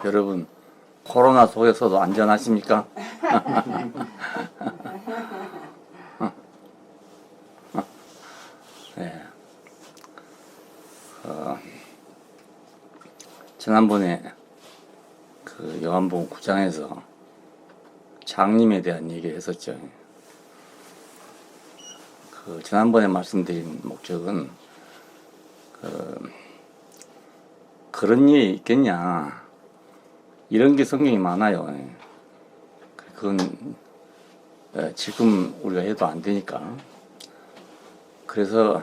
여러분, 코로나 속에서도 안전하십니까? 네. 지난번에 그 요한복음 9장에서 장님에 대한 얘기를 했었죠. 그 지난번에 말씀드린 목적은 그런 일이 있겠냐, 이런 게 성경이 많아요. 그건 지금 우리가 해도 안 되니까. 그래서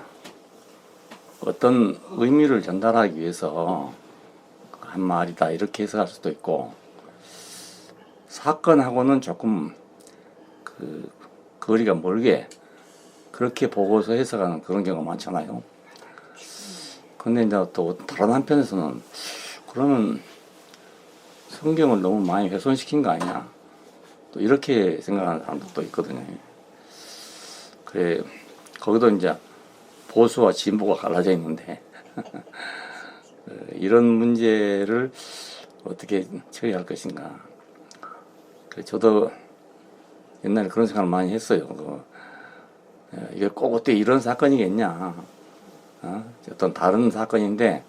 어떤 의미를 전달하기 위해서 한 말이다 이렇게 해석할 수도 있고, 사건하고는 조금 그 거리가 멀게 그렇게 보고서 해석하는 그런 경우가 많잖아요. 근데 이제 또 다른 한편에서는 그러면 성경을 너무 많이 훼손시킨 거 아니냐, 또 이렇게 생각하는 사람도 있거든요. 그래, 거기도 이제 보수와 진보가 갈라져 있는데 이런 문제를 어떻게 처리할 것인가. 그래, 저도 옛날에 그런 생각을 많이 했어요. 이게 꼭 어떻게 이런 사건이겠냐, 어떤 다른 사건인데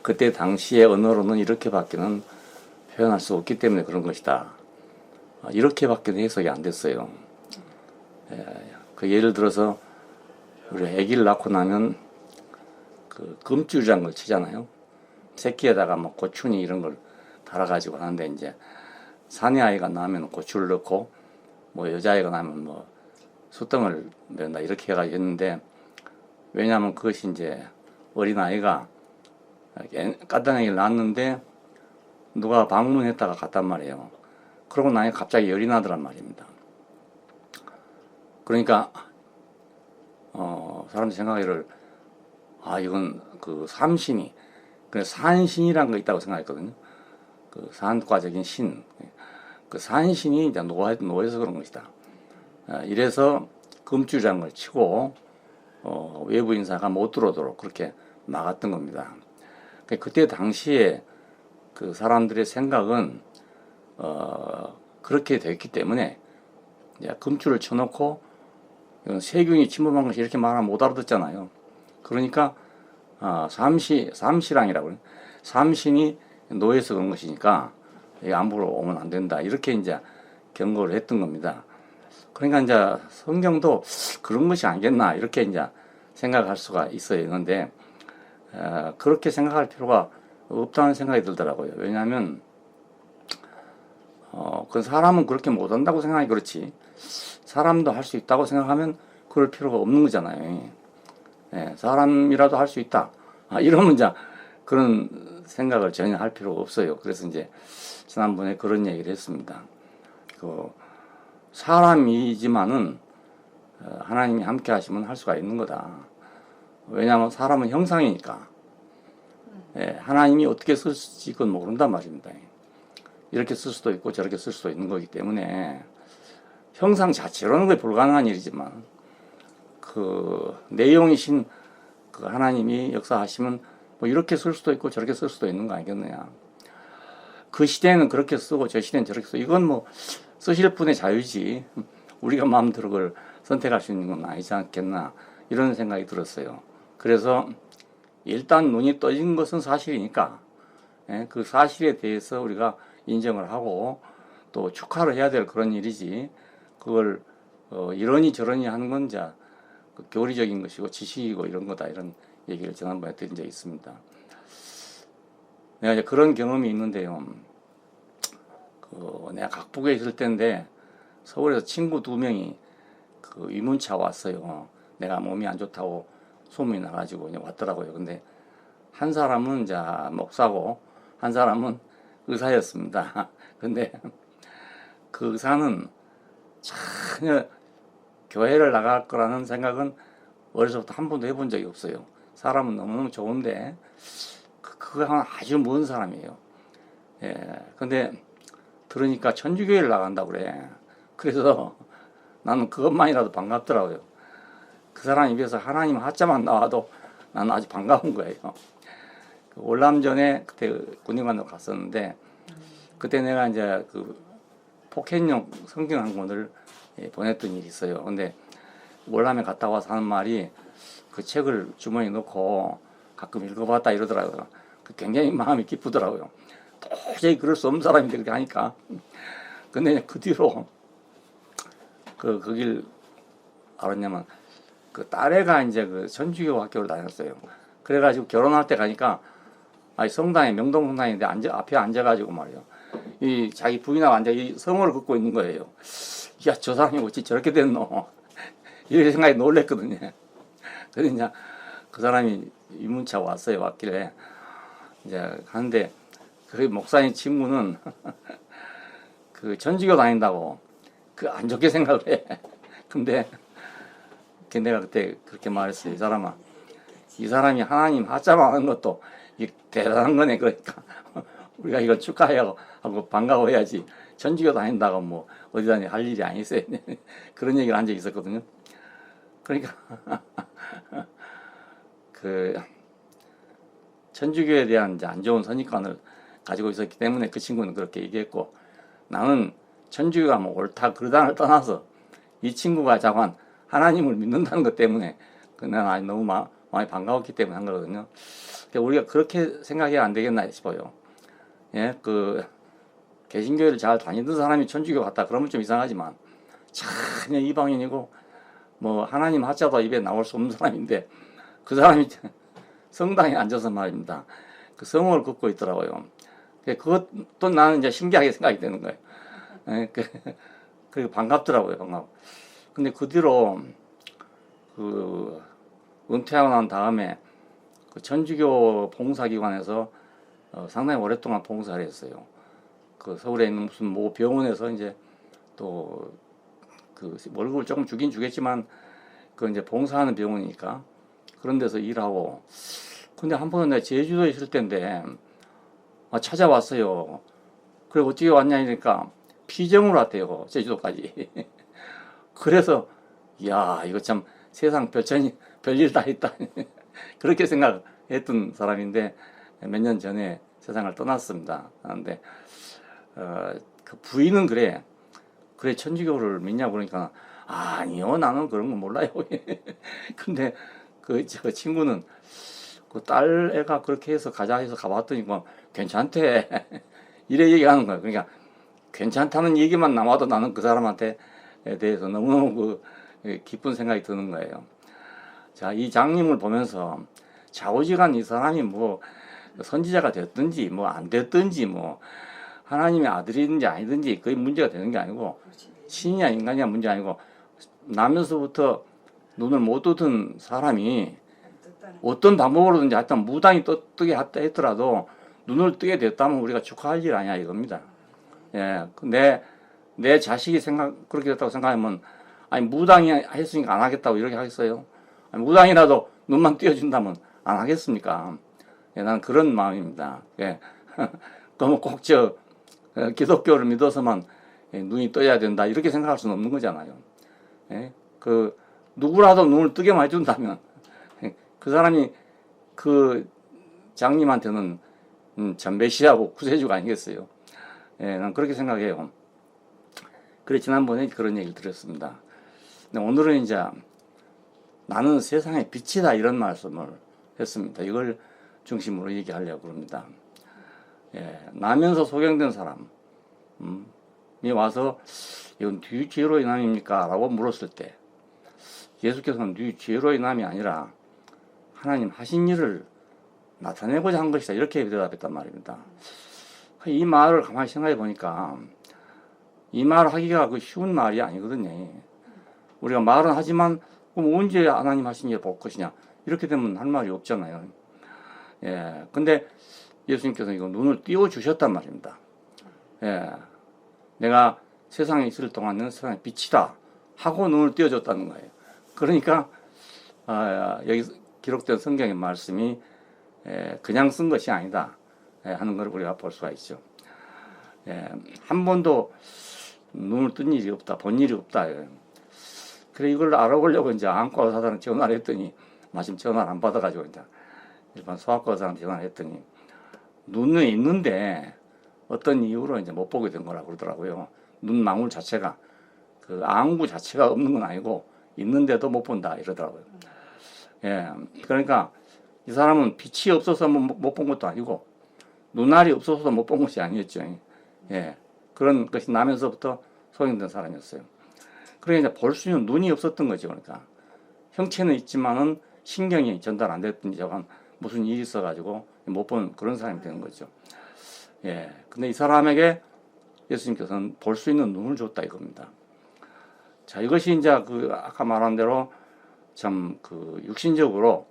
그때 당시의 언어로는 이렇게밖에는 표현할 수 없기 때문에 그런 것이다, 이렇게밖에는 해석이 안 됐어요. 그 예를 들어서 우리 아기를 낳고 나면 그 금줄이란 걸 치잖아요. 새끼에다가 뭐 고추니 이런 걸 달아가지고 하는데, 이제 사내 아이가 낳으면 고추를 넣고, 뭐 여자아이가 낳으면 뭐 수덩을 맨다 이렇게 해가지고 했는데, 왜냐하면 그것이 이제 어린 아이가 까다나기를 낳았는데 누가 방문했다가 갔단 말이에요. 그러고 나니 갑자기 열이 나더란 말입니다. 그러니까 사람들이 생각하기를, 이건 그 삼신이, 그래서 산신이라는 거 있다고 생각했거든요. 그 산과적인 신, 그 산신이 이제 노예서 그런 것이다. 이래서 금줄이라는 걸 치고 외부 인사가 못 들어오도록 그렇게 막았던 겁니다. 그때 당시에 그 사람들의 생각은 그렇게 됐기 때문에 이제 금줄을 쳐놓고 세균이 침범한 것이 이렇게 말하면 못 알아듣잖아요. 그러니까 삼시랑이라고 해요. 삼신이 노예서 그런 것이니까 안보러 오면 안 된다, 이렇게 이제 경고를 했던 겁니다. 그러니까 이제 성경도 그런 것이 아니겠나, 이렇게 이제 생각할 수가 있어요. 그런데 그렇게 생각할 필요가 없다는 생각이 들더라고요. 왜냐하면 그 사람은 그렇게 못한다고 생각하기 그렇지, 사람도 할 수 있다고 생각하면 그럴 필요가 없는 거잖아요. 사람이라도 할 수 있다, 이러면 이제 그런 생각을 전혀 할 필요가 없어요. 그래서 이제 지난번에 그런 얘기를 했습니다. 사람이지만은 하나님이 함께 하시면 할 수가 있는 거다. 왜냐하면 사람은 형상이니까. 하나님이 어떻게 쓸지 그건 모른단 말입니다. 이렇게 쓸 수도 있고 저렇게 쓸 수도 있는 거기 때문에 형상 자체로는 거의 불가능한 일이지만, 그 내용이신 그 하나님이 역사하시면 뭐 이렇게 쓸 수도 있고 저렇게 쓸 수도 있는 거 아니겠느냐. 그 시대에는 그렇게 쓰고 저 시대는 저렇게 쓰고, 이건 뭐 쓰실 분의 자유지 우리가 마음대로 그걸 선택할 수 있는 건 아니지 않겠나, 이런 생각이 들었어요. 그래서 일단 눈이 떠진 것은 사실이니까 그 사실에 대해서 우리가 인정을 하고 또 축하를 해야 될 그런 일이지, 그걸 이러니 저러니 하는 건 이제 그 교리적인 것이고 지식이고 이런 거다, 이런 얘기를 지난번에 드린 적이 있습니다. 내가 이제 그런 경험이 있는데요. 내가 각북에 있을 때인데 서울에서 친구 2명이 그 위문차 왔어요. 내가 몸이 안 좋다고 소문이 나가지고 왔더라고요. 근데 한 사람은 이제 목사고 한 사람은 의사였습니다. 근데 그 의사는 전혀 교회를 나갈 거라는 생각은 어려서부터 한 번도 해본 적이 없어요. 사람은 너무너무 좋은데 그거는 아주 먼 사람이에요. 근데 들으니까 천주교회를 나간다고 그래. 그래서 나는 그것만이라도 반갑더라고요. 그 사람 입에서 하나님 하자만 나와도 나는 아주 반가운 거예요. 그 월남전에 그때 군의관으로 갔었는데 그때 내가 이제 그 포켓용 성경 한 권을 보냈던 일이 있어요. 근데 월남에 갔다 와서 하는 말이 그 책을 주머니에 넣고 가끔 읽어봤다 이러더라고요. 굉장히 마음이 기쁘더라고요. 도저히 그럴 수 없는 사람인데 그렇게 하니까. 근데 그 뒤로 거길 알았냐면 그 딸애가 이제 그 천주교 학교를 다녔어요. 그래가지고 결혼할 때 가니까 아니 성당에 명동 성당인데 앞에 앉아가지고 말이요. 이 자기 부인하고 앉아 이 성호를 긋고 있는 거예요. 야, 저 사람이 어찌 저렇게 됐노? 이렇게 생각이 놀랬거든요. 그래서 이제 그 사람이 유문차 왔어요. 왔길래 이제 가는데 그 목사님 친구는 그 천주교 다닌다고 그 안 좋게 생각을 해. 근데 내가 그때 그렇게 말했어요. 이 사람이 하나님 하자만 하는 것도 대단한 거네. 그러니까 우리가 이걸 축하하고 반가워해야지. 천주교 다닌다고 뭐 어디다 할 일이 아니었어요. 그런 얘기를 한 적이 있었거든요. 그러니까 그 천주교에 대한 이제 안 좋은 선입관을 가지고 있었기 때문에 그 친구는 그렇게 얘기했고, 나는 천주교가 뭐 옳다 그르다를 떠나서 이 친구가 자관 하나님을 믿는다는 것 때문에 난 너무 많이 반가웠기 때문에 한 거거든요. 그러니까 우리가 그렇게 생각해야 안 되겠나 싶어요. 예, 그 개신교회를 잘 다니던 사람이 천주교 갔다 그러면 좀 이상하지만 전혀 이방인이고 뭐 하나님 하자도 입에 나올 수 없는 사람인데 그 사람이 성당에 앉아서 말입니다. 그 성을 긋고 있더라고요. 그것도 나는 이제 신기하게 생각이 되는 거예요. 예, 그리고 반갑더라고요, 반갑. 근데 그 뒤로 그 은퇴하고 난 다음에 그 천주교 봉사기관에서 상당히 오랫동안 봉사를 했어요. 그 서울에 있는 무슨 뭐 병원에서 이제 또 그 월급을 조금 주긴 주겠지만 그 이제 봉사하는 병원이니까 그런 데서 일하고. 근데 한 번은 내가 제주도에 있을 때인데 찾아왔어요. 그래 어떻게 왔냐 하니까 피정으로 왔대요. 제주도까지. 그래서 야, 이거 참 세상 별일 다 있다. 그렇게 생각했던 사람인데 몇 년 전에 세상을 떠났습니다. 그런데 그 부인은 그래 천주교를 믿냐고 그러니까 아니요, 나는 그런 거 몰라요. 근데 저 친구는 그 딸 애가 그렇게 해서 가자 해서 가봤더니 뭐 괜찮대. 이래 얘기하는 거야. 그러니까 괜찮다는 얘기만 남아도 나는 그 사람한테 대해서 너무너무 기쁜 생각이 드는 거예요. 자, 이 장님을 보면서 좌우지간 이 사람이 뭐 선지자가 됐든지 뭐 안 됐든지 뭐 하나님의 아들이든지 아니든지 그게 문제가 되는 게 아니고 신이냐 인간이냐 문제 아니고 나면서부터 눈을 못 뜨던 사람이 어떤 방법으로든지 하여튼 무당이 뜨게 했더라도 눈을 뜨게 됐다면 우리가 축하할 일 아니야 이겁니다. 예, 내 자식이 그렇게 됐다고 생각하면 아니 무당이 했으니까 안 하겠다고 이렇게 하겠어요? 아니, 무당이라도 눈만 띄워준다면 안 하겠습니까? 예, 나는 그런 마음입니다. 예. 그러면 꼭 기독교를 믿어서만 눈이 떠야 된다 이렇게 생각할 수는 없는 거잖아요. 예? 그 누구라도 눈을 뜨게만 해준다면 그 사람이 그 장님한테는 참 메시아고 구세주가 아니겠어요. 예, 난 그렇게 생각해요. 그래 지난번에 그런 얘기를 드렸습니다. 근데 오늘은 이제 나는 세상의 빛이다 이런 말씀을 했습니다. 이걸 중심으로 얘기하려고 합니다. 예, 나면서 소경된 사람이 와서 이건 네 죄로 인함입니까? 라고 물었을 때 예수께서는 네 죄로 인함이 아니라 하나님 하신 일을 나타내고자 한 것이다 이렇게 대답했단 말입니다. 이 말을 가만히 생각해 보니까 이 말을 하기가 그 쉬운 말이 아니거든요. 우리가 말은 하지만 그럼 언제 하나님 하신 일을 볼 것이냐 이렇게 되면 할 말이 없잖아요. 예, 근데 예수님께서 이거 눈을 띄워 주셨단 말입니다. 예, 내가 세상에 있을 동안은 세상의 빛이다 하고 눈을 띄워 줬다는 거예요. 그러니까 여기 기록된 성경의 말씀이 그냥 쓴 것이 아니다 하는 걸 우리가 볼 수가 있죠. 한 번도 눈을 뜬 일이 없다, 본 일이 없다. 그래 이걸 알아보려고 이제 안과 의사한테 전화를 했더니 마침 전화를 안 받아가지고 이제 일반 소아과 의사한테 전화를 했더니 눈에 있는데 어떤 이유로 이제 못 보게 된 거라고 그러더라고요. 눈 망울 자체가 그 안구 자체가 없는 건 아니고 있는데도 못 본다 이러더라고요. 예, 그러니까 이 사람은 빛이 없어서 못 본 것도 아니고 눈알이 없어서도 못 본 것이 아니었죠. 예, 그런 것이 나면서부터 소용된 사람이었어요. 그러니까 이제 볼 수 있는 눈이 없었던 거죠. 그러니까 형체는 있지만은 신경이 전달 안 됐든지 저건 무슨 일이 있어가지고 못 본 그런 사람이 되는 거죠. 예, 근데 이 사람에게 예수님께서는 볼 수 있는 눈을 줬다 이겁니다. 자, 이것이 이제 그 아까 말한 대로 참 그 육신적으로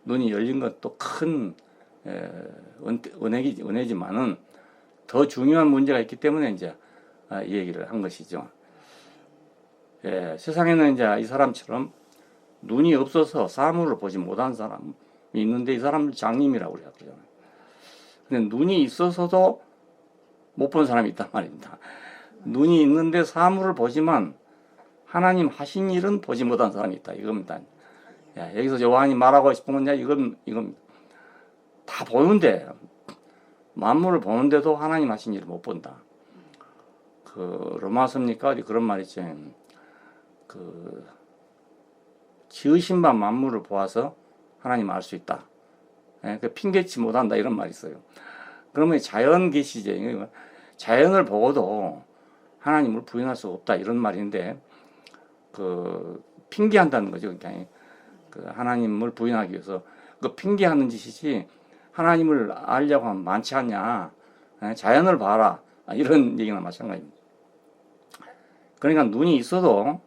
눈이 열린 것도 큰 은혜지만은 더 중요한 문제가 있기 때문에 이제 이 얘기를 한 것이죠. 예, 세상에는 이제 이 사람처럼 눈이 없어서 사물을 보지 못한 사람이 있는데 이 사람을 장님이라고 그러잖아요. 근데 눈이 있어서도 못 본 사람이 있단 말입니다. 눈이 있는데 사물을 보지만 하나님 하신 일은 보지 못한 사람이 있다 이겁니다. 야, 여기서 요한이 말하고 싶은 건 이건 다 보는데 만물을 보는데도 하나님 하신 일을 못 본다. 그 로마서입니까 어디 그런 말 있죠. 그 지으신 바 만물을 보아서 하나님 알 수 있다. 예, 그 핑계치 못한다 이런 말이 있어요. 그러면 자연 계시죠. 자연을 보고도 하나님을 부인할 수가 없다 이런 말인데 그 핑계한다는 거죠. 그러니까 그 하나님을 부인하기 위해서 그 핑계하는 짓이지 하나님을 알려고 하면 많지 않냐. 자연을 봐라 이런 얘기나 마찬가지입니다. 그러니까 눈이 있어도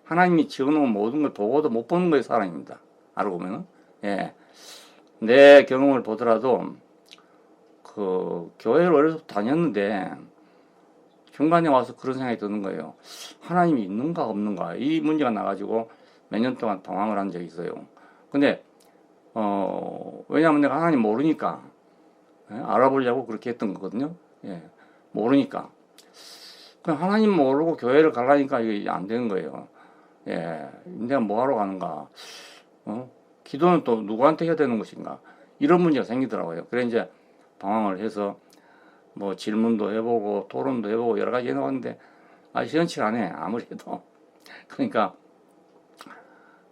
하나님이 지어놓은 모든 걸 보고도 못 보는 거예요 사람입니다. 알고 보면은 예. 내 경험을 보더라도 그 교회를 어려서 다녔는데 중간에 와서 그런 생각이 드는 거예요. 하나님이 있는가 없는가 이 문제가 나가지고 몇 년 동안 방황을 한 적이 있어요. 근데 왜냐하면 내가 하나님 모르니까 알아보려고 그렇게 했던 거거든요. 예, 모르니까. 그냥 하나님 모르고 교회를 가려니까 이게 안 되는 거예요. 예, 내가 뭐하러 가는가? 기도는 또 누구한테 해야 되는 것인가? 이런 문제가 생기더라고요. 그래 이제 방황을 해서 뭐 질문도 해보고 토론도 해보고 여러 가지 해놓았는데 시원치 않네 아무리 해도. 그러니까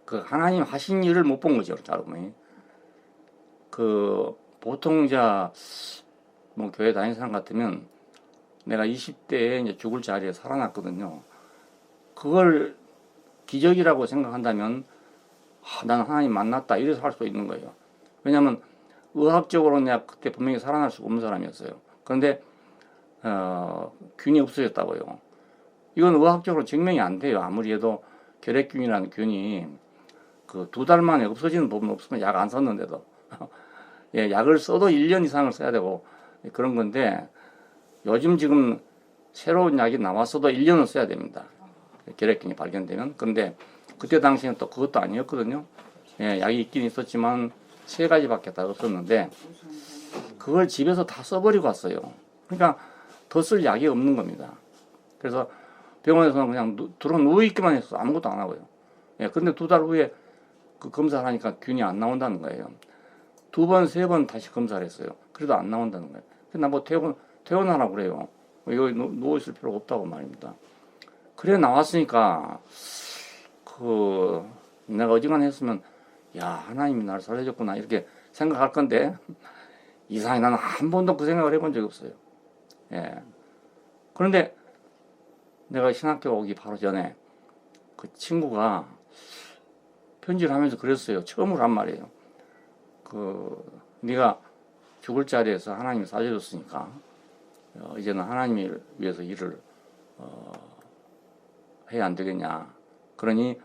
그 하나님 하신 일을 못 본 거죠. 여러분. 그 보통 뭐 교회 다니는 사람 같으면 내가 20대에 이제 죽을 자리에 살아났거든요. 그걸 기적이라고 생각한다면 나는 하나님 만났다 이래서 할 수 있는 거예요. 왜냐하면 의학적으로 내가 그때 분명히 살아날 수 없는 사람이었어요. 그런데 균이 없어졌다고요. 이건 의학적으로 증명이 안 돼요. 아무리 해도 결핵균이라는 균이 그 2달 만에 없어지는 법은 없으면 약 안 썼는데도 예, 약을 써도 1년 이상을 써야 되고 그런 건데 요즘 지금 새로운 약이 나왔어도 1년을 써야 됩니다. 결핵균이 발견되면. 그런데 그때 당시에는 또 그것도 아니었거든요. 예, 약이 있긴 있었지만 3가지밖에 다 없었는데 그걸 집에서 다 써버리고 왔어요. 그러니까 더 쓸 약이 없는 겁니다. 그래서 병원에서는 그냥 들어 누워있기만 했어. 아무것도 안 하고요. 예, 근데 2달 후에 그 검사를 하니까 균이 안 나온다는 거예요. 2번, 3번 다시 검사를 했어요. 그래도 안 나온다는 거예요. 그래서 나 퇴원하라고 그래요. 여기 누워있을 필요가 없다고 말입니다. 그래 나왔으니까 내가 어지간했으면 야 하나님이 나를 살려줬구나 이렇게 생각할 건데 이상하게 나는 한 번도 그 생각을 해본 적이 없어요. 예. 그런데 내가 신학교 오기 바로 전에 그 친구가 편지를 하면서 그랬어요. 처음으로 한 말이에요. 네가 죽을 자리에서 하나님이 살려줬으니까 이제는 하나님을 위해서 일을 해야 안 되겠냐. 그러니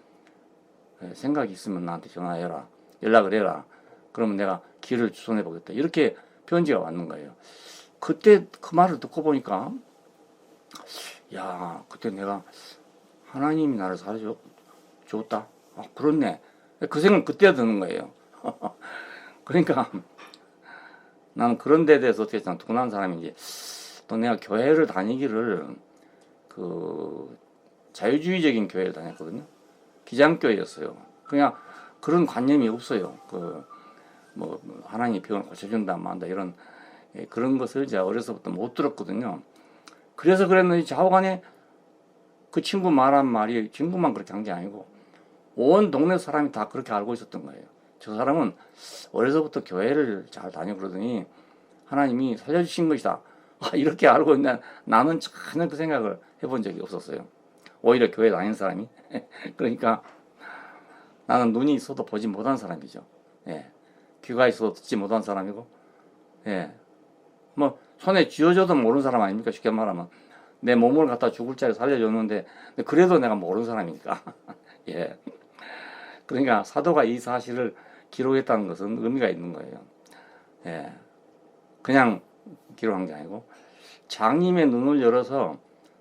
생각이 있으면 나한테 전화해라. 연락을 해라. 그러면 내가 길을 추천해 보겠다. 이렇게 편지가 왔는 거예요. 그때 그 말을 듣고 보니까 야 그때 내가 하나님이 나를 살려줬다. 그렇네. 그 생각 그때 드는 거예요. 그러니까 나는 그런 데 대해서 어떻게 둔한 사람인지 또 내가 교회를 다니기를 자유주의적인 교회를 다녔거든요. 기장교회였어요. 그냥 그런 관념이 없어요. 뭐 하나님이 병을 고쳐준다, 만다 이런 예, 그런 것을 제가 어려서부터 못 들었거든요. 그래서 그랬는지 좌우간에 그 친구 말한 말이 친구만 그렇게 한 게 아니고 온 동네 사람이 다 그렇게 알고 있었던 거예요. 저 사람은 어려서부터 교회를 잘 다니고 그러더니 하나님이 살려주신 것이다. 이렇게 알고 있나 나는 전혀 그 생각을 해본 적이 없었어요. 오히려 교회 다니는 사람이 그러니까 나는 눈이 있어도 보지 못한 사람이죠. 예. 귀가 있어도 듣지 못한 사람이고, 예. 뭐 손에 쥐어줘도 모르는 사람 아닙니까? 쉽게 말하면 내 몸을 갖다 죽을 자리 살려줬는데 그래도 내가 모르는 사람이니까. 예. 그러니까 사도가 이 사실을 기록했다는 것은 의미가 있는 거예요. 예. 그냥 기록한 게 아니고 장님의 눈을 열어서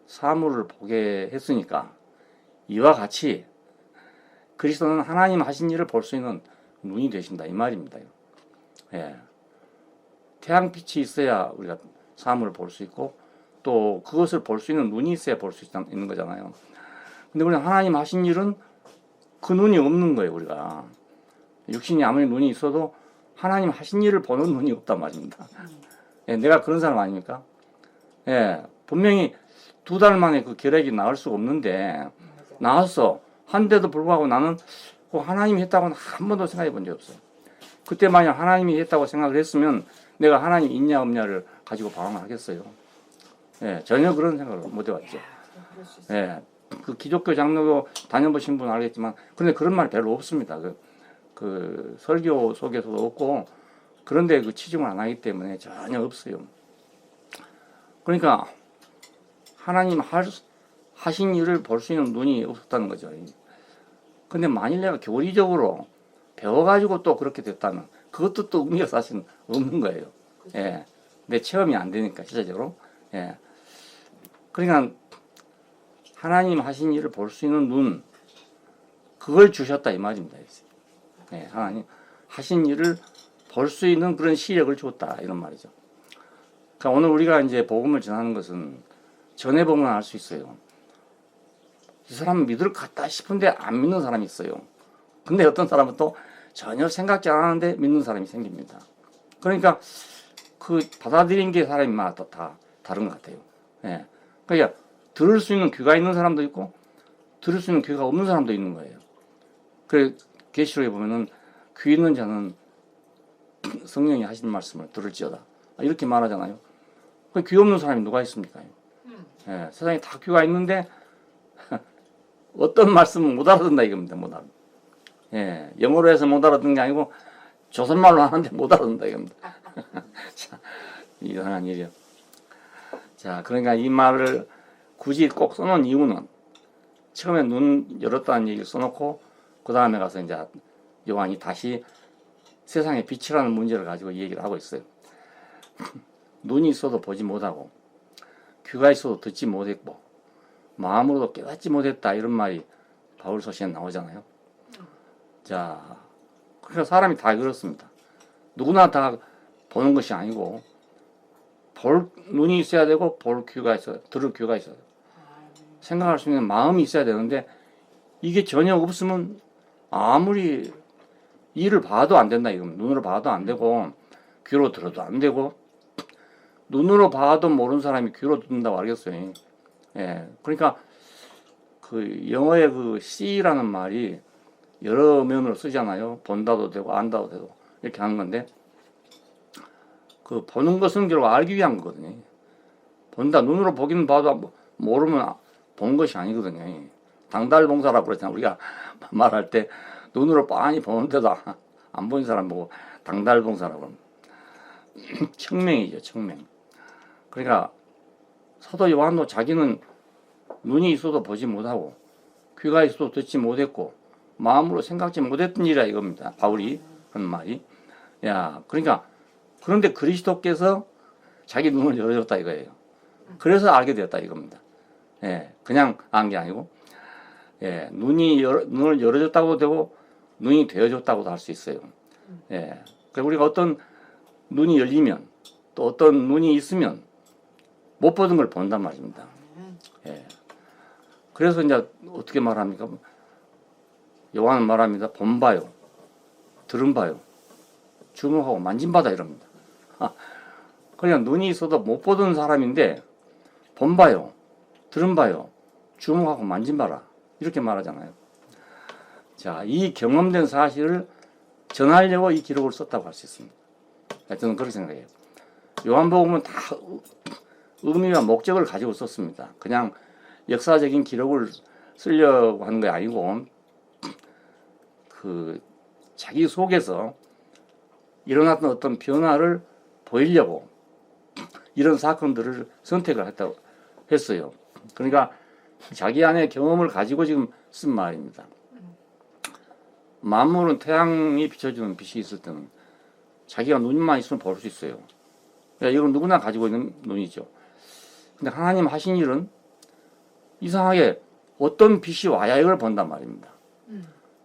사물을 보게 했으니까 이와 같이 그리스도는 하나님 하신 일을 볼 수 있는 눈이 되신다 이 말입니다. 예. 태양빛이 있어야 우리가 사물을 볼 수 있고 또 그것을 볼 수 있는 눈이 있어야 볼 수 있는 거잖아요. 근데 우리는 하나님 하신 일은 그 눈이 없는 거예요. 우리가 육신이 아무리 눈이 있어도 하나님 하신 일을 보는 눈이 없단 말입니다. 예, 내가 그런 사람 아닙니까? 예, 분명히 2달 만에 그 결핵이 나을 수가 없는데 나왔어. 한데도 불구하고 나는 하나님이 했다고는 한 번도 생각해 본 적이 없어요. 그때 만약 하나님이 했다고 생각을 했으면 내가 하나님 있냐 없냐를 가지고 방황을 하겠어요. 예, 전혀 그런 생각을 못 해봤죠. 예, 그 기독교 장로교 다녀보신 분은 알겠지만 근데 그런 말 별로 없습니다. 그 설교 속에서도 없고 그런데 그 치중을 안 하기 때문에 전혀 없어요. 그러니까 하나님 하신 일을 볼 수 있는 눈이 없었다는 거죠. 근데 만일 내가 교리적으로 배워가지고 또 그렇게 됐다면 그것도 또 의미가 사실은 없는 거예요. 예. 내 체험이 안 되니까 실제적으로. 예. 그러니까 하나님 하신 일을 볼 수 있는 눈 그걸 주셨다 이 말입니다. 예. 하나님 하신 일을 볼 수 있는 그런 시력을 줬다 이런 말이죠. 그러니까 오늘 우리가 이제 복음을 전하는 것은 전해보면 알 수 있어요. 이 사람은 믿을 것 같다 싶은데 안 믿는 사람이 있어요. 근데 어떤 사람은 또 전혀 생각지 않았는데 믿는 사람이 생깁니다. 그러니까 그 받아들인 게 사람마다 다 다른 것 같아요. 예. 그러니까 들을 수 있는 귀가 있는 사람도 있고 들을 수 있는 귀가 없는 사람도 있는 거예요. 그래 계시록에 보면은 귀 있는 자는 성령이 하신 말씀을 들을지어다 이렇게 말하잖아요. 귀 없는 사람이 누가 있습니까? 예. 세상에 다 귀가 있는데 어떤 말씀은 못 알아듣는다 이겁니다. 못 알아. 예, 영어로 해서 못 알아듣는 게 아니고 조선말로 하는데 못 알아듣는다 이겁니다. 자, 이상한 일이요. 자, 그러니까 이 말을 굳이 꼭 써놓은 이유는 처음에 눈 열었다는 얘기를 써놓고 그 다음에 가서 이제 요한이 다시 세상의 빛이라는 문제를 가지고 얘기를 하고 있어요. 눈이 있어도 보지 못하고 귀가 있어도 듣지 못했고 마음으로도 깨닫지 못했다 이런 말이 바울 서신에 나오잖아요. 자, 그러니까 사람이 다 그렇습니다. 누구나 다 보는 것이 아니고 볼 눈이 있어야 되고 볼 귀가 있어야 들을 귀가 있어야 돼요. 생각할 수 있는 마음이 있어야 되는데 이게 전혀 없으면 아무리 이를 봐도 안 된다 이겁니다. 눈으로 봐도 안 되고 귀로 들어도 안 되고 눈으로 봐도 모르는 사람이 귀로 듣는다고 알겠어요. 예, 그러니까 그 영어의 그 see라는 말이 여러 면으로 쓰잖아요. 본다도 되고 안다도 되고 이렇게 하는 건데 그 보는 것은 결국 알기 위한 거거든요. 본다 눈으로 보기는 봐도 모르면 본 것이 아니거든요. 당달봉사라고 그러잖아요. 우리가 말할 때 눈으로 빤히 보는데도 안 본 사람 보고 당달봉사라고 합니다. 청명이죠, 청명. 그러니까 사도 요한도 자기는 눈이 있어도 보지 못하고 귀가 있어도 듣지 못했고 마음으로 생각지 못했던 일이라 이겁니다. 바울이 하는 말이. 야, 그러니까 그런데 그리스도께서 자기 눈을 열어줬다 이거예요. 그래서 알게 되었다 이겁니다. 예, 그냥 안 게 아니고, 예, 눈을 열어줬다고도 되고 눈이 되어줬다고도 할 수 있어요. 예, 그러니까 우리가 어떤 눈이 열리면 또 어떤 눈이 있으면 못 보던 걸 본단 말입니다. 예. 그래서 이제 어떻게 말합니까? 요한은 말합니다. 본 바요, 들은 바요, 주목하고 만진 바다 이럽니다. 그냥 눈이 있어도 못 보던 사람인데 본 바요, 들은 바요, 주목하고 만진봐라 이렇게 말하잖아요. 자, 이 경험된 사실을 전하려고 이 기록을 썼다고 할 수 있습니다. 저는 그렇게 생각해요. 요한복음은 다 의미와 목적을 가지고 썼습니다. 그냥 역사적인 기록을 쓰려고 하는 게 아니고 그 자기 속에서 일어났던 어떤 변화를 보이려고 이런 사건들을 선택을 했어요. 그러니까 자기 안에 경험을 가지고 지금 쓴 말입니다. 만물은 태양이 비춰주는 빛이 있을 때는 자기가 눈만 있으면 볼 수 있어요. 그러니까 이건 누구나 가지고 있는 눈이죠. 근데 하나님 하신 일은 이상하게 어떤 빛이 와야 이걸 본단 말입니다.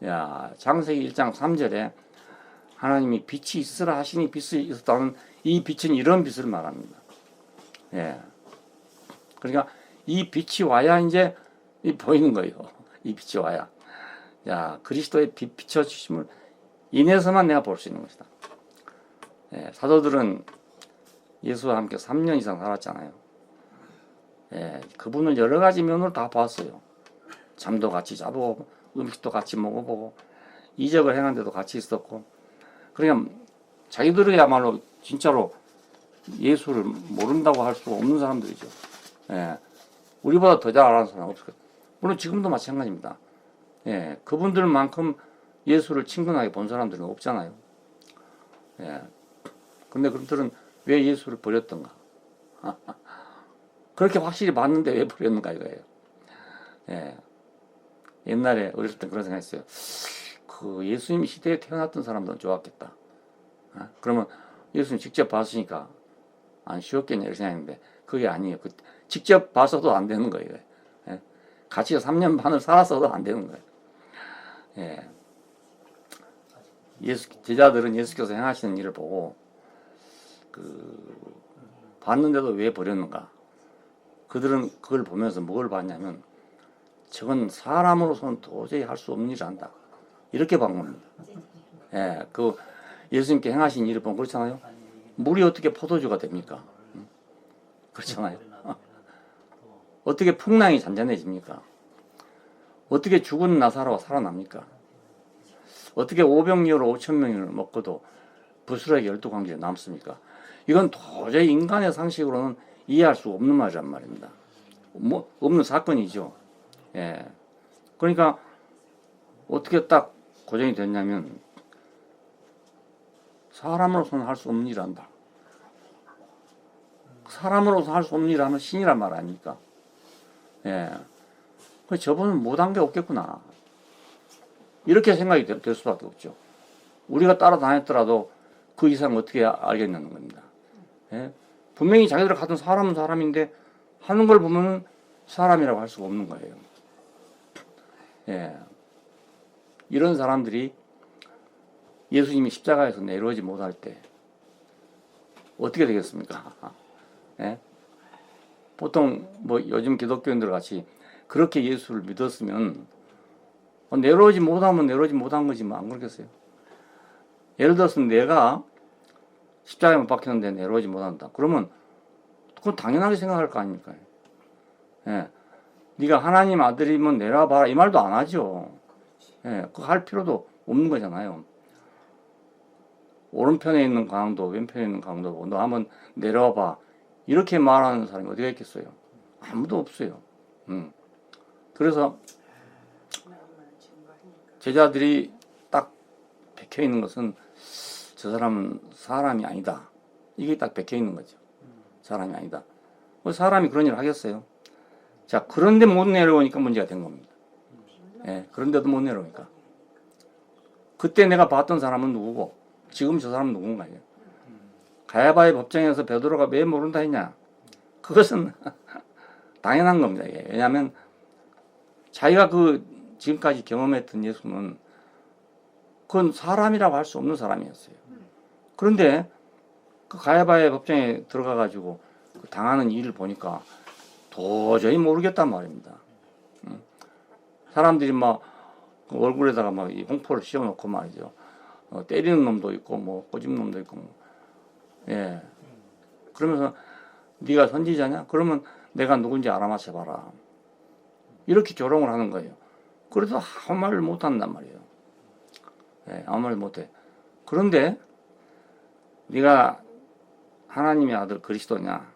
야, 창세기 1장 3절에 하나님이 빛이 있으라 하시니 빛이 있었다는 이 빛은 이런 빛을 말합니다. 예. 그러니까 이 빛이 와야 이제 보이는 거예요. 이 빛이 와야. 야, 그리스도의 빛 비춰주심을 인해서만 내가 볼 수 있는 것이다. 예, 사도들은 예수와 함께 3년 이상 살았잖아요. 예, 그분을 여러 가지 면으로 다 봤어요. 잠도 같이 자보고, 음식도 같이 먹어보고, 이적을 행한 데도 같이 있었고, 그러니까 자기들이야말로 진짜로 예수를 모른다고 할 수 없는 사람들이죠. 예, 우리보다 더 잘 아는 사람 없을 거예요. 물론 지금도 마찬가지입니다. 예, 그분들만큼 예수를 친근하게 본 사람들은 없잖아요. 예, 근데 그들은 왜 예수를 버렸던가? 그렇게 확실히 봤는데 왜 버렸는가 이거예요. 예, 옛날에 어렸을 때 그런 생각했어요. 그 예수님 시대에 태어났던 사람들은 좋았겠다. 그러면 예수님 직접 봤으니까 안 쉬웠겠냐 이렇게 생각했는데 그게 아니에요. 직접 봐서도 안 되는 거예요. 예, 같이 3년 반을 살았어도 안 되는 거예요. 예, 제자들은 예수께서 행하시는 일을 보고 봤는데도 왜 버렸는가? 그들은 그걸 보면서 뭘 봤냐면 저건 사람으로서는 도저히 할 수 없는 일을 한다. 이렇게 본 겁니다. 예, 예수님께 행하신 일을 보면 그렇잖아요. 물이 어떻게 포도주가 됩니까? 그렇잖아요. 어떻게 풍랑이 잔잔해집니까? 어떻게 죽은 나사로가 살아납니까? 어떻게 500명으로 5,000명을 먹고도 부스러기 12광주에 남습니까? 이건 도저히 인간의 상식으로는 이해할 수 없는 말이란 말입니다. 없는 사건이죠. 예. 그러니까 어떻게 딱 고정이 됐냐면 사람으로서는 할 수 없는 일을 한다. 사람으로서 할 수 없는 일을 하면 신이란 말 아닙니까? 예. 저분은 못한 게 없겠구나. 이렇게 생각이 될 수밖에 없죠. 우리가 따라다녔더라도 그 이상 어떻게 알겠냐는 겁니다. 예? 분명히 자기들 같은 사람은 사람인데 하는 걸 보면 사람이라고 할 수가 없는 거예요. 예. 이런 사람들이 예수님이 십자가에서 내려오지 못할 때 어떻게 되겠습니까? 예? 보통 요즘 기독교인들 같이 그렇게 예수를 믿었으면 내려오지 못하면 내려오지 못한 거지 안 그렇겠어요? 예를 들어서 내가 십자가에 못 박혔는데 내려오지 못한다. 그러면 그건 당연하게 생각할 거 아닙니까? 예. 네가 하나님 아들이면 내려와 봐라 이 말도 안 하죠. 예. 그거 할 필요도 없는 거잖아요. 오른편에 있는 강도, 왼편에 있는 강도 보고 너 한번 내려와 봐. 이렇게 말하는 사람이 어디가 있겠어요? 아무도 없어요. 그래서 제자들이 딱 박혀 있는 것은 저 사람은 사람이 아니다. 이게 딱 박혀 있는 거죠. 사람이 아니다. 사람이 그런 일을 하겠어요? 자, 그런데 못 내려오니까 문제가 된 겁니다. 예, 그런데도 못 내려오니까. 그때 내가 봤던 사람은 누구고, 지금 저 사람은 누군가요? 가야바의 법정에서 베드로가 왜 모른다 했냐? 그것은 당연한 겁니다. 예. 왜냐하면 자기가 지금까지 경험했던 예수는 그건 사람이라고 할 수 없는 사람이었어요. 그런데 그 가야바의 법정에 들어가가지고 당하는 일을 보니까 도저히 모르겠단 말입니다. 사람들이 막 얼굴에다가 막 이 홍포를 씌워놓고 말이죠. 때리는 놈도 있고 꼬집는 놈도 있고 예. 그러면서 네가 선지자냐? 그러면 내가 누군지 알아맞혀봐라. 이렇게 조롱을 하는 거예요. 그래도 아무 말을 못한단 말이에요. 예, 아무 말 못해. 그런데 네가 하나님의 아들 그리스도냐?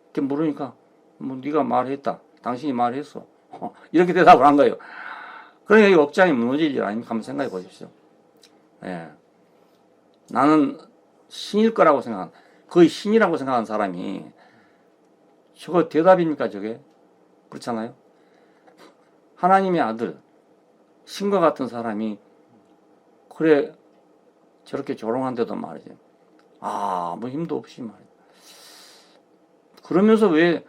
이렇게 물으니까 뭐 네가 말했다. 당신이 말했어. 이렇게 대답을 한 거예요. 그러니까 이 억장이 무너질 일 아닙니까? 한번 생각해 보십시오. 예. 나는 신일 거라고 생각한, 거의 신이라고 생각한 사람이 저거 대답입니까, 저게? 그렇잖아요. 하나님의 아들, 신과 같은 사람이 그래 저렇게 조롱한데도 말이죠. 아무 힘도 없이 말이죠. 그러면서 왜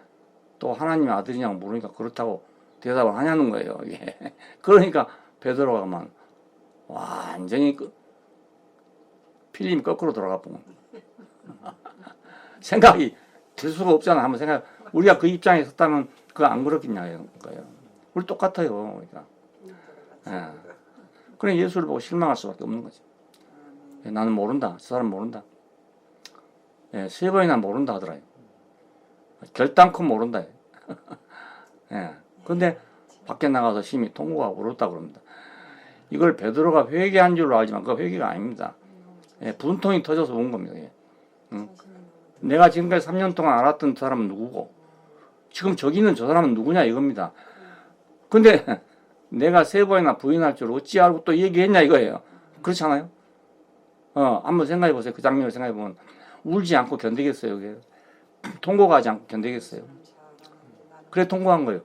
또 하나님의 아들이냐고 물으니까 그렇다고 대답을 하냐는 거예요. 이게. 그러니까 베드로가 막 완전히 필름이 거꾸로 돌아가 보면 생각이 들 수가 없잖아. 한번 생각. 우리가 그 입장에 섰다면 그거 안 그렇겠냐는 거예요. 우리 똑같아요. 그러니까. 예. 그래 예수를 보고 실망할 수밖에 없는 거지. 예, 나는 모른다. 저 사람 모른다. 예, 3번이나 모른다 하더라고요. 결단코 모른다. 예. 근데 밖에 나가서 심히 통곡하고 울었다 그럽니다. 이걸 베드로가 회개한 줄로 알지만 그거 회개가 아닙니다. 예, 분통이 터져서 온 겁니다. 예. 응? 내가 지금까지 3년 동안 알았던 그 사람은 누구고 지금 저기 있는 저 사람은 누구냐 이겁니다. 근데 내가 3번이나 부인할 줄 어찌 알고 또 얘기했냐 이거예요. 그렇잖아요. 한번 생각해 보세요. 그 장면을 생각해 보면 울지 않고 견디겠어요. 그게. 통곡하지 않고 견디겠어요. 그래 통곡한 거예요.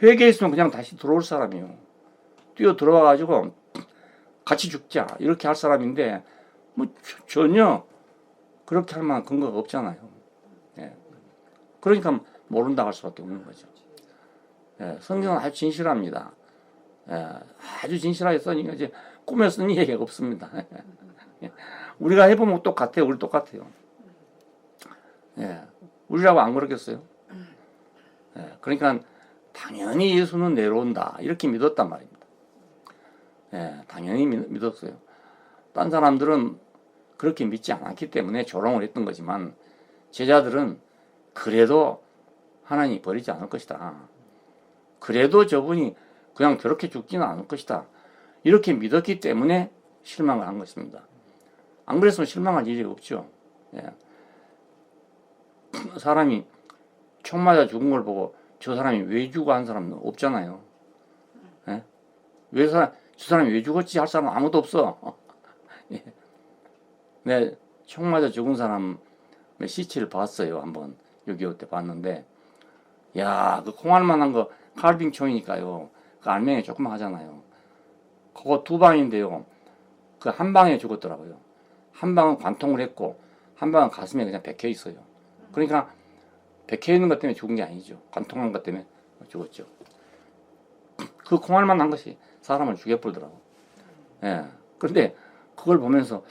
회개했으면 그냥 다시 들어올 사람이에요. 뛰어 들어와 가지고 같이 죽자 이렇게 할 사람인데 뭐 전혀 그렇게 할 만한 근거가 없잖아요. 예. 그러니까 모른다 할 수밖에 없는 거죠. 예. 성경은 아주 진실합니다. 예. 아주 진실하게 써니까 이제 꿈에 쓴 얘기가 없습니다. 우리가 해보면 똑같아요. 우리 똑같아요. 예. 우리라고 안 그렇겠어요? 예. 그러니까 당연히 예수는 내려온다 이렇게 믿었단 말입니다. 예. 당연히 믿었어요. 딴 사람들은 그렇게 믿지 않았기 때문에 조롱을 했던 거지만 제자들은 그래도 하나님이 버리지 않을 것이다. 그래도 저분이 그냥 저렇게 죽지는 않을 것이다. 이렇게 믿었기 때문에 실망을 한 것입니다. 안 그랬으면 실망할 일이 없죠. 예. 사람이 총 맞아 죽은 걸 보고 저 사람이 왜 죽어 한 사람은 없잖아요. 예? 저 사람이 왜 죽었지 할 사람은 아무도 없어. 예. 네, 총 맞아 죽은 사람 시체를 봤어요. 한번 6.25 때 봤는데 야, 그 콩알만한 거 칼빙 총이니까요. 그 알맹이 조금 하잖아요. 그거 2방인데요. 그 한 방에 죽었더라고요. 한 방은 관통을 했고 한 방은 가슴에 그냥 박혀 있어요. 그러니까 박혀 있는 것 때문에 죽은 게 아니죠. 관통한 것 때문에 죽었죠. 그 콩알만한 것이 사람을 죽여버리더라고. 예. 그런데 그걸 보면서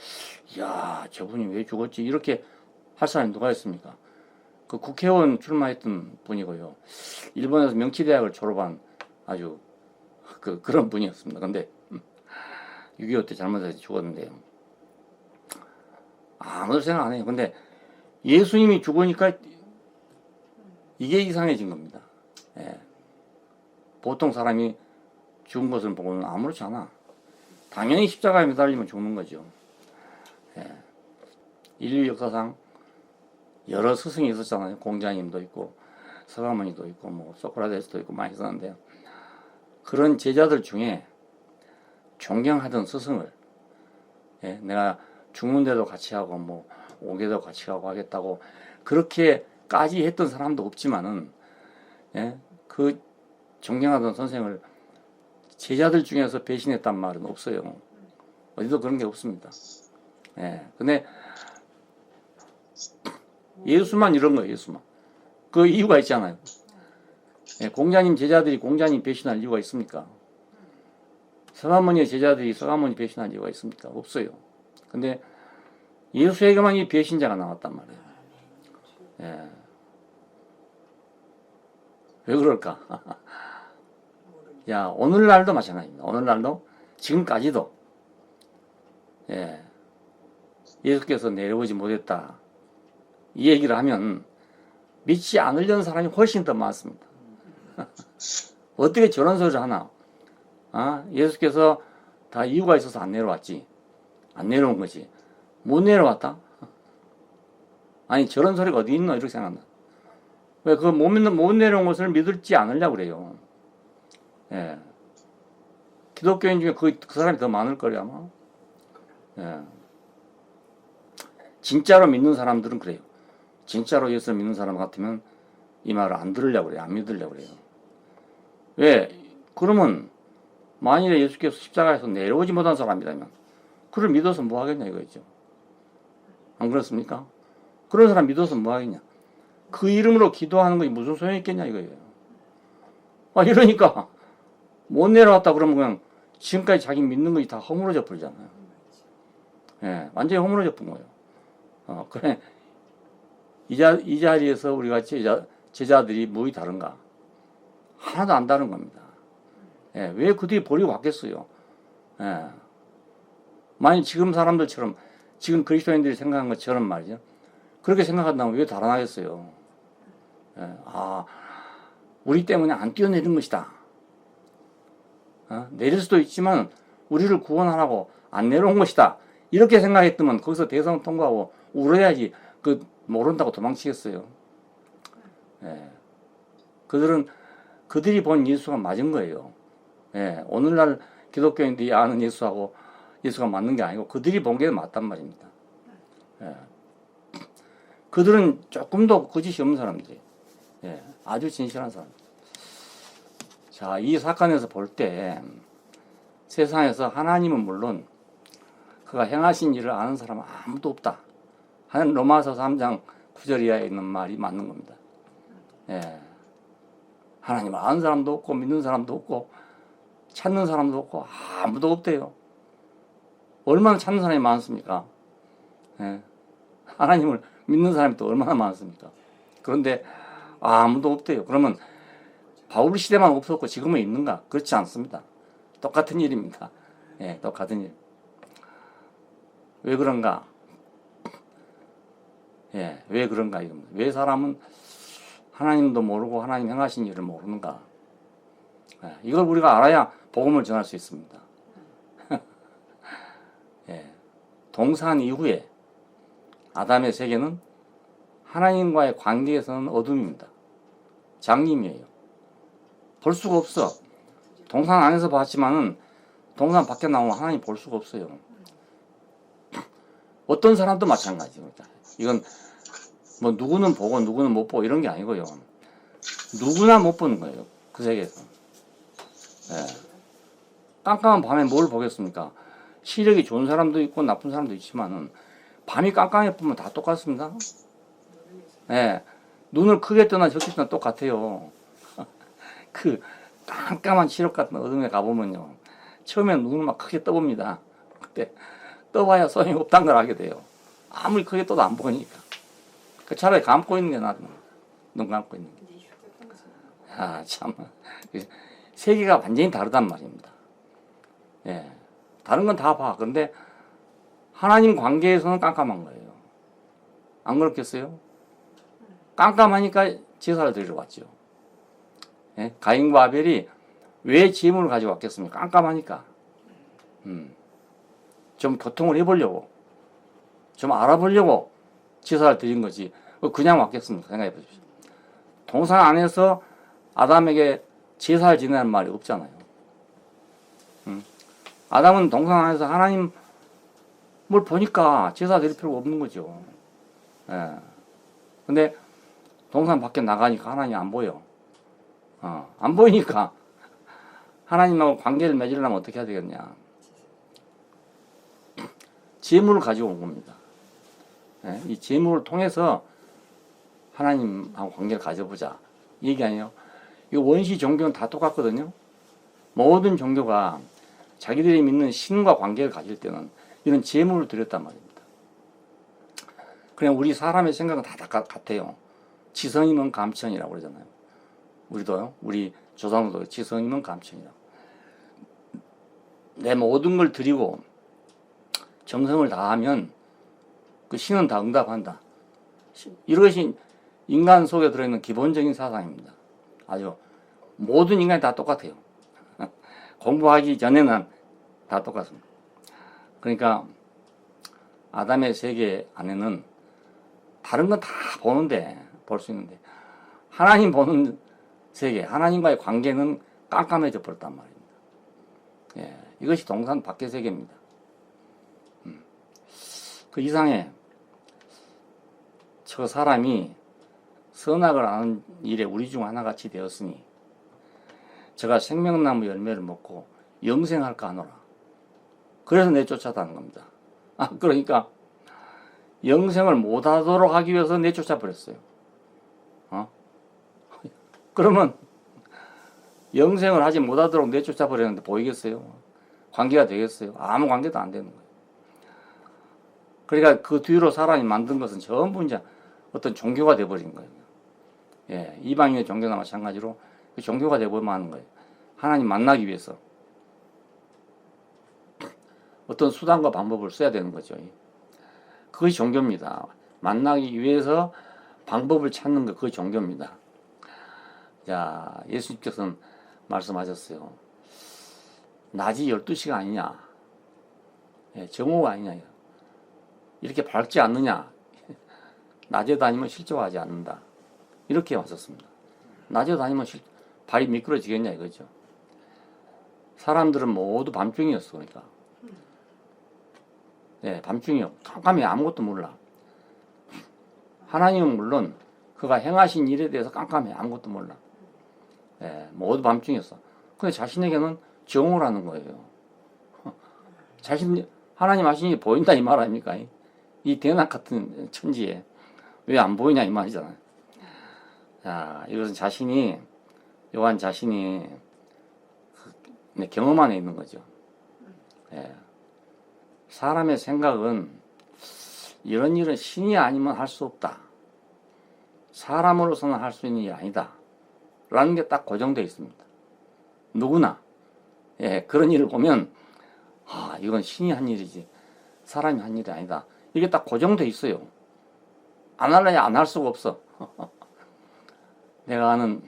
야, 저분이 왜 죽었지? 이렇게 할 사람이 누가 있습니까? 그 국회의원 출마했던 분이고요. 일본에서 명치대학을 졸업한 아주 그런 분이었습니다. 근데 6.25 때 잘못해서 죽었는데요. 아무도 생각 안 해요. 근데 예수님이 죽으니까 이게 이상해진 겁니다. 예. 보통 사람이 죽은 것을 보고는 아무렇지 않아. 당연히 십자가에 매달리면 죽는 거죠. 예. 인류 역사상 여러 스승이 있었잖아요. 공자님도 있고 서가모니도 있고 뭐 소크라테스도 있고 많이 있었는데요. 그런 제자들 중에 존경하던 스승을 내가 죽는데도 같이 하고 뭐 오게도 같이 가고 하겠다고 그렇게까지 했던 사람도 없지만은 그 존경하던 선생을 제자들 중에서 배신했단 말은 없어요. 어디도 그런 게 없습니다. 근데 예수만 이런 거예요. 예수만. 그 이유가 있잖아요. 공자님 제자들이 공자님 배신할 이유가 있습니까? 서가모니의 제자들이 서가모니 배신할 이유가 있습니까? 없어요. 근데 예수에게만 이 배신자가 나왔단 말이에요. 왜 그럴까? 야, 오늘날도 마찬가지입니다. 오늘날도 지금까지도 예수께서 내려오지 못했다. 이 얘기를 하면 믿지 않으려는 사람이 훨씬 더 많습니다. 어떻게 저런 소리를 하나? 예수께서 다 이유가 있어서 안 내려왔지. 안 내려온 거지. 못 내려왔다? 아니, 저런 소리가 어디 있노? 이렇게 생각한다. 왜 그 못 내려온 것을 믿을지 않으려고 그래요. 예. 기독교인 중에 그 사람이 더 많을 거예요, 아마. 예. 진짜로 믿는 사람들은 그래요. 진짜로 예수를 믿는 사람 같으면 이 말을 안 들으려고 그래요. 안 믿으려고 그래요. 왜? 그러면 만일에 예수께서 십자가에서 내려오지 못한 사람이라면 그를 믿어서 뭐 하겠냐 이거죠. 안 그렇습니까? 그런 사람 믿어서 뭐 하겠냐. 그 이름으로 기도하는 것이 무슨 소용이 있겠냐 이거예요. 이러니까 못 내려왔다 그러면 그냥 지금까지 자기 믿는 것이 다 허물어져 버리잖아요. 예, 완전히 허물어져 버린 거예요. 그래. 이 자리에서 우리가 제자들이 뭐이 다른가? 하나도 안 다른 겁니다. 예, 왜 그들이 버리고 갔겠어요? 예. 만약 지금 사람들처럼, 지금 그리스도인들이 생각한 것처럼 말이죠. 그렇게 생각한다면 왜 달아나겠어요? 예, 우리 때문에 안 뛰어내린 것이다. 내릴 수도 있지만, 우리를 구원하라고 안 내려온 것이다. 이렇게 생각했더면 거기서 대성 통과하고 울어야지 모른다고 도망치겠어요. 예. 그들이 본 예수가 맞은 거예요. 예. 오늘날 기독교인들이 아는 예수하고 예수가 맞는 게 아니고 그들이 본 게 맞단 말입니다. 예. 그들은 조금도 거짓이 없는 사람들이. 예. 아주 진실한 사람. 자, 이 사건에서 볼 때 세상에서 하나님은 물론 그가 행하신 일을 아는 사람은 아무도 없다 하는 로마서 3장 9절 이하에 있는 말이 맞는 겁니다. 예. 하나님을 아는 사람도 없고 믿는 사람도 없고 찾는 사람도 없고 아무도 없대요. 얼마나 찾는 사람이 많습니까? 예. 하나님을 믿는 사람이 또 얼마나 많습니까? 그런데 아무도 없대요. 그러면 바울 시대만 없었고 지금은 있는가? 그렇지 않습니다. 똑같은 일입니다. 예, 똑같은 일. 왜 그런가? 예, 왜 그런가 이겁니다. 왜 사람은 하나님도 모르고 하나님 행하신 일을 모르는가? 예, 이걸 우리가 알아야 복음을 전할 수 있습니다. 예, 동산 이후에 아담의 세계는 하나님과의 관계에서는 어둠입니다. 장님이에요. 볼 수가 없어. 동산 안에서 봤지만은 동산 밖에 나오면 하나님 볼 수가 없어요. 어떤 사람도 마찬가지입니다. 이건 뭐 누구는 보고 누구는 못 보고 이런 게 아니고요. 누구나 못 보는 거예요. 그 세계에서. 예. 깜깜한 밤에 뭘 보겠습니까? 시력이 좋은 사람도 있고 나쁜 사람도 있지만은 밤이 깜깜해 보면 다 똑같습니다. 예. 눈을 크게 뜨나 적게 뜨나 똑같아요. 그 깜깜한 칠흑 같은 어둠에 가보면요. 처음엔 눈을 막 크게 떠봅니다. 그때 떠봐야 소용이 없다는 걸 알게 돼요. 아무리 크게 떠도 안 보이니까. 그 차라리 감고 있는 게 낫습니다. 눈 감고 있는 게. 참. 세계가 완전히 다르단 말입니다. 예. 다른 건 다 봐. 그런데 하나님 관계에서는 깜깜한 거예요. 안 그렇겠어요? 깜깜하니까 제사를 드리러 왔죠. 예? 가인과 아벨이 왜 제물을 가지고 왔겠습니까? 깜깜하니까. 좀 교통을 해보려고, 좀 알아보려고 제사를 드린 거지. 그냥 왔겠습니까? 생각해 보십시오. 동산 안에서 아담에게 제사를 지내는 말이 없잖아요. 아담은 동산 안에서 하나님 뭘 보니까 제사 드릴 필요가 없는 거죠. 예. 근데 동산 밖에 나가니까 하나님이 안 보여. 안 보이니까 하나님하고 관계를 맺으려면 어떻게 해야 되겠냐. 재물을 가지고 온 겁니다. 예? 이 재물을 통해서 하나님하고 관계를 가져보자. 이 얘기 아니에요. 이 원시 종교는 다 똑같거든요. 모든 종교가 자기들이 믿는 신과 관계를 가질 때는 이런 재물을 드렸단 말입니다. 그냥 우리 사람의 생각은 다 같아요. 지성이면 감천이라고 그러잖아요. 우리도요. 우리 조상도 지성이면 감천이라고. 내 모든 걸 드리고 정성을 다하면 그 신은 다 응답한다. 이것이 인간 속에 들어있는 기본적인 사상입니다. 아주 모든 인간이 다 똑같아요. 공부하기 전에는 다 똑같습니다. 그러니까 아담의 세계 안에는 다른 건 다 보는데, 볼 수 있는데, 하나님 보는 세계, 하나님과의 관계는 깜깜해져 버렸단 말입니다. 예, 이것이 동산 밖의 세계입니다. 그 이상에 저 사람이 선악을 아는 일에 우리 중 하나같이 되었으니 저가 생명나무 열매를 먹고 영생할까 하노라. 그래서 내쫓았다는 겁니다. 그러니까 영생을 못하도록 하기 위해서 내쫓아 버렸어요. 그러면 영생을 하지 못하도록 내쫓아 버렸는데 보이겠어요? 관계가 되겠어요? 아무 관계도 안 되는 거예요. 그러니까 그 뒤로 사람이 만든 것은 전부 이제 어떤 종교가 되어버린 거예요. 예, 이방인의 종교나 마찬가지로 그 종교가 되어버리면 하는 거예요. 하나님 만나기 위해서 어떤 수단과 방법을 써야 되는 거죠. 그것이 종교입니다. 만나기 위해서 방법을 찾는 것, 그것이 종교입니다. 자, 예수님께서는 말씀하셨어요. 낮이 12시가 아니냐, 예, 정오가 아니냐, 이렇게 밝지 않느냐, 낮에 다니면 실족하지 않는다, 이렇게 하셨습니다. 낮에 다니면 발이 미끄러지겠냐 이거죠. 사람들은 모두 밤중이었어. 그러니까 예, 밤중이요. 깜깜해. 아무것도 몰라. 하나님은 물론 그가 행하신 일에 대해서 깜깜해. 아무것도 몰라. 예, 모두 밤중이었어. 근데 자신에게는 정오라는 거예요. 하나님 하신 일이 보인다 이 말 아닙니까? 이 대낮 같은 천지에 왜 안 보이냐 이 말이잖아요. 자, 이것은 요한 자신이 경험 안에 있는 거죠. 예. 사람의 생각은 이런 일은 신이 아니면 할 수 없다. 사람으로서는 할 수 있는 일이 아니다. 라는 게 딱 고정되어 있습니다. 누구나. 예, 그런 일을 보면, 이건 신이 한 일이지. 사람이 한 일이 아니다. 이게 딱 고정되어 있어요. 안 할래야 안 할 수가 없어. 내가 아는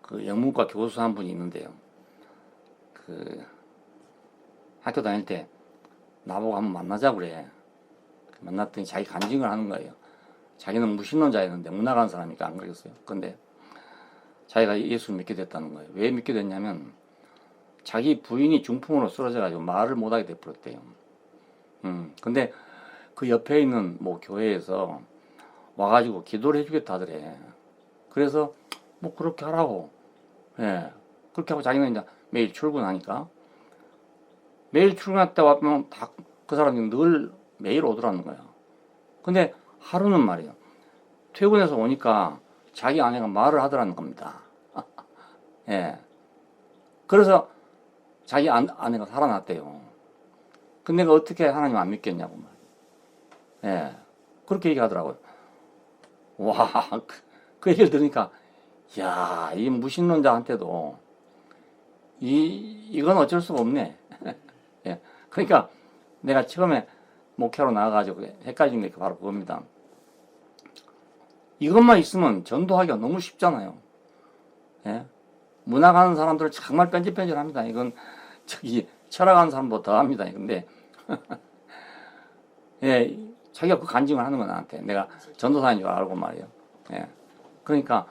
그 영문과 교수 한 분이 있는데요. 학교 다닐 때 나보고 한번 만나자고 그래. 만났더니 자기 간증을 하는 거예요. 자기는 무신론자였는데 문화가는 사람이니까 안 그러겠어요. 근데 자기가 예수를 믿게 됐다는 거예요. 왜 믿게 됐냐면 자기 부인이 중풍으로 쓰러져가지고 말을 못하게 돼버렸대요. 근데 그 옆에 있는 뭐 교회에서 와가지고 기도를 해주겠다 하더래. 그래서 뭐 그렇게 하라고. 예. 그렇게 하고 자기는 이제 매일 출근하니까 매일 출근할 때 와보면 다 그 사람이 늘 매일 오더라는 거야. 근데 하루는 말이에요. 퇴근해서 오니까 자기 아내가 말을 하더라는 겁니다. 예. 그래서 자기 아내가 살아났대요. 근데 내가 어떻게 하나님 안 믿겠냐고 말. 예. 그렇게 얘기하더라고요. 와, 그 얘기를 들으니까, 야, 이 무신론자한테도 이건 어쩔 수가 없네. 예. 그러니까 내가 처음에 목회로 나와가지고 헷갈린 게 바로 그겁니다. 이것만 있으면 전도하기가 너무 쉽잖아요. 예? 문학하는 사람들은 정말 뺀질뺀질합니다. 이건 철학하는 사람보다 더 합니다. 근데 예, 자기가 그 간증을 하는 건 나한테 내가 전도사인 줄 알고 말이에요. 예. 그러니까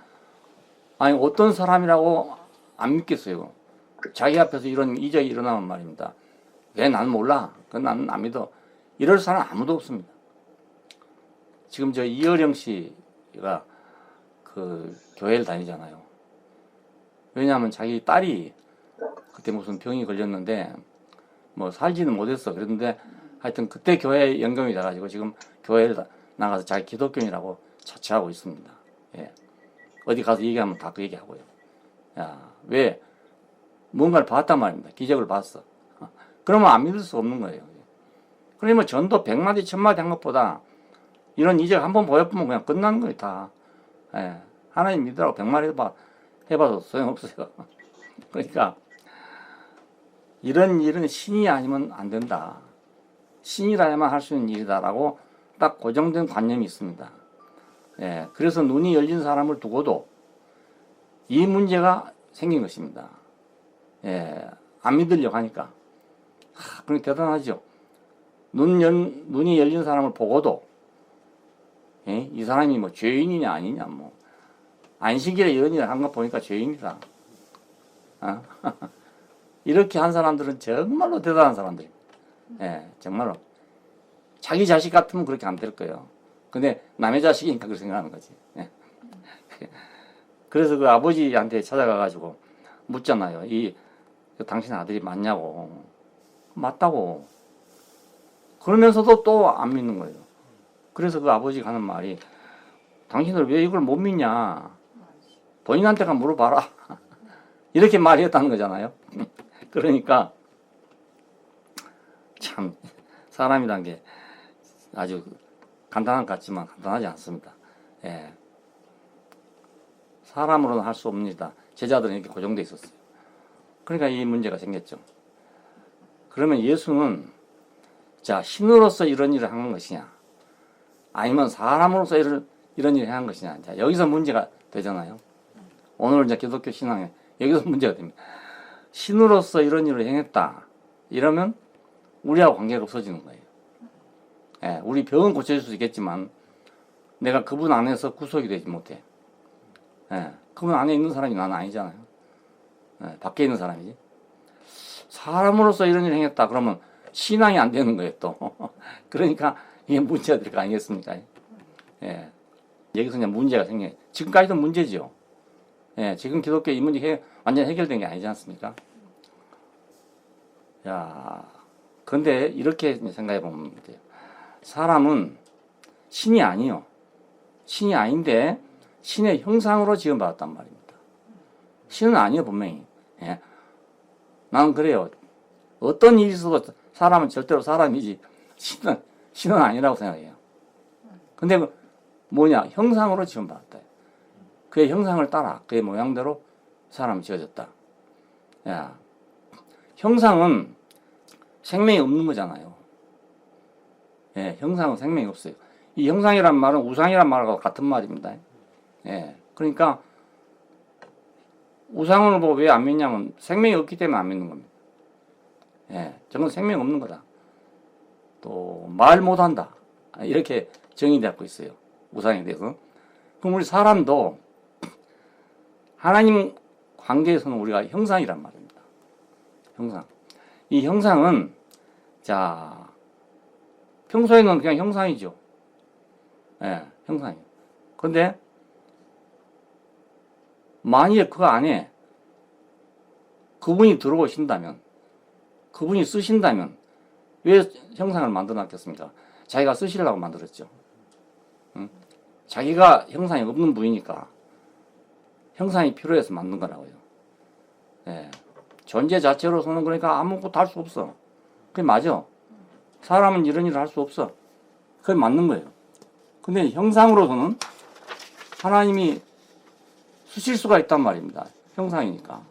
아니 어떤 사람이라고 안 믿겠어요. 자기 앞에서 이런 이적이 일어나면 말입니다. 왜 나는 몰라? 그건 나는 안 믿어. 이럴 사람 아무도 없습니다. 지금 저 이어령 씨가 그 교회를 다니잖아요. 왜냐하면 자기 딸이 그때 무슨 병이 걸렸는데 뭐 살지는 못했어. 그랬는데 하여튼 그때 교회에 연결이 돼가지고 지금 교회를 나가서 자기 기독교인이라고 자처하고 있습니다. 예. 어디 가서 얘기하면 다 그 얘기하고요. 야, 왜? 뭔가를 봤단 말입니다. 기적을 봤어. 그러면 안 믿을 수 없는 거예요. 그러면 전도 100마디, 1000마디 한 것보다 이런 이적 한번 보여보면 그냥 끝나는 거예요, 다. 예. 하나님 믿으라고 100마디 해봐도 소용없어요. 그러니까 이런 일은 신이 아니면 안 된다. 신이라야만 할 수 있는 일이다라고 딱 고정된 관념이 있습니다. 예, 그래서 눈이 열린 사람을 두고도 이 문제가 생긴 것입니다. 예, 안 믿으려고 하니까. 그럼 대단하죠. 눈이 열린 사람을 보고도, 예? 이 사람이 뭐 죄인이냐 아니냐, 뭐. 안식일에 이런 일을 한 거 보니까 죄인이다. 어? 이렇게 한 사람들은 정말로 대단한 사람들입니다. 예, 정말로. 자기 자식 같으면 그렇게 안 될 거예요. 근데 남의 자식이니까 그렇게 생각하는 거지. 예. 그래서 그 아버지한테 찾아가가지고 묻잖아요. 당신 아들이 맞냐고. 맞다고. 그러면서도 또 안 믿는 거예요. 그래서 그 아버지가 하는 말이, 당신들 왜 이걸 못 믿냐? 본인한테가 물어봐라. 이렇게 말했다는 거잖아요. 그러니까 참 사람이란 게 아주 간단한 것 같지만 간단하지 않습니다. 예. 사람으로는 할 수 없는 일이다. 제자들은 이렇게 고정되어 있었어요. 그러니까 이 문제가 생겼죠. 그러면 예수는 자, 신으로서 이런 일을 한 것이냐, 아니면 사람으로서 이런 일을 한 것이냐. 자, 여기서 문제가 되잖아요. 오늘 이제 기독교 신앙에 여기서 문제가 됩니다. 신으로서 이런 일을 행했다. 이러면 우리하고 관계가 없어지는 거예요. 예, 우리 병은 고쳐질 수 있겠지만 내가 그분 안에서 구속이 되지 못해. 예, 그분 안에 있는 사람이 나는 아니잖아요. 예, 밖에 있는 사람이지. 사람으로서 이런 일을 행했다. 그러면 신앙이 안 되는 거예요, 또. 그러니까 이게 문제가 될 거 아니겠습니까? 예. 여기서 그냥 문제가 생겨요. 지금까지도 문제죠. 예, 지금 기독교 이 문제 완전 해결된 게 아니지 않습니까? 야, 근데 이렇게 생각해 보면 돼요. 사람은 신이 아니요. 신이 아닌데 신의 형상으로 지음받았단 말입니다. 신은 아니요, 분명히. 예. 나는 그래요. 어떤 일이 있어도 사람은 절대로 사람이지 신은 아니라고 생각해요. 근데 뭐냐? 형상으로 지음받았다. 그의 형상을 따라 그의 모양대로 사람이 지어졌다. 야, 형상은 생명이 없는 거잖아요. 예, 형상은 생명이 없어요. 이 형상이란 말은 우상이란 말하고 같은 말입니다. 예, 그러니까 우상을 보고 왜 안 믿냐면 생명이 없기 때문에 안 믿는 겁니다. 예, 저건 생명이 없는 거다. 또 말 못한다. 이렇게 정의되고 있어요. 우상에 대해서. 그럼 우리 사람도 하나님 관계에서는 우리가 형상이란 말입니다. 형상. 이 형상은 자, 평소에는 그냥 형상이죠. 예, 형상이에요. 그런데 만약에 그 안에 그분이 들어오신다면, 그분이 쓰신다면 왜 형상을 만들어 놨겠습니까? 자기가 쓰시려고 만들었죠. 응? 자기가 형상이 없는 분이니까 형상이 필요해서 만든 거라고요. 예. 존재 자체로서는 그러니까 아무것도 할 수 없어. 그게 맞아. 사람은 이런 일을 할 수 없어. 그게 맞는 거예요. 근데 형상으로서는 하나님이 쓰실 수가 있단 말입니다. 형상이니까.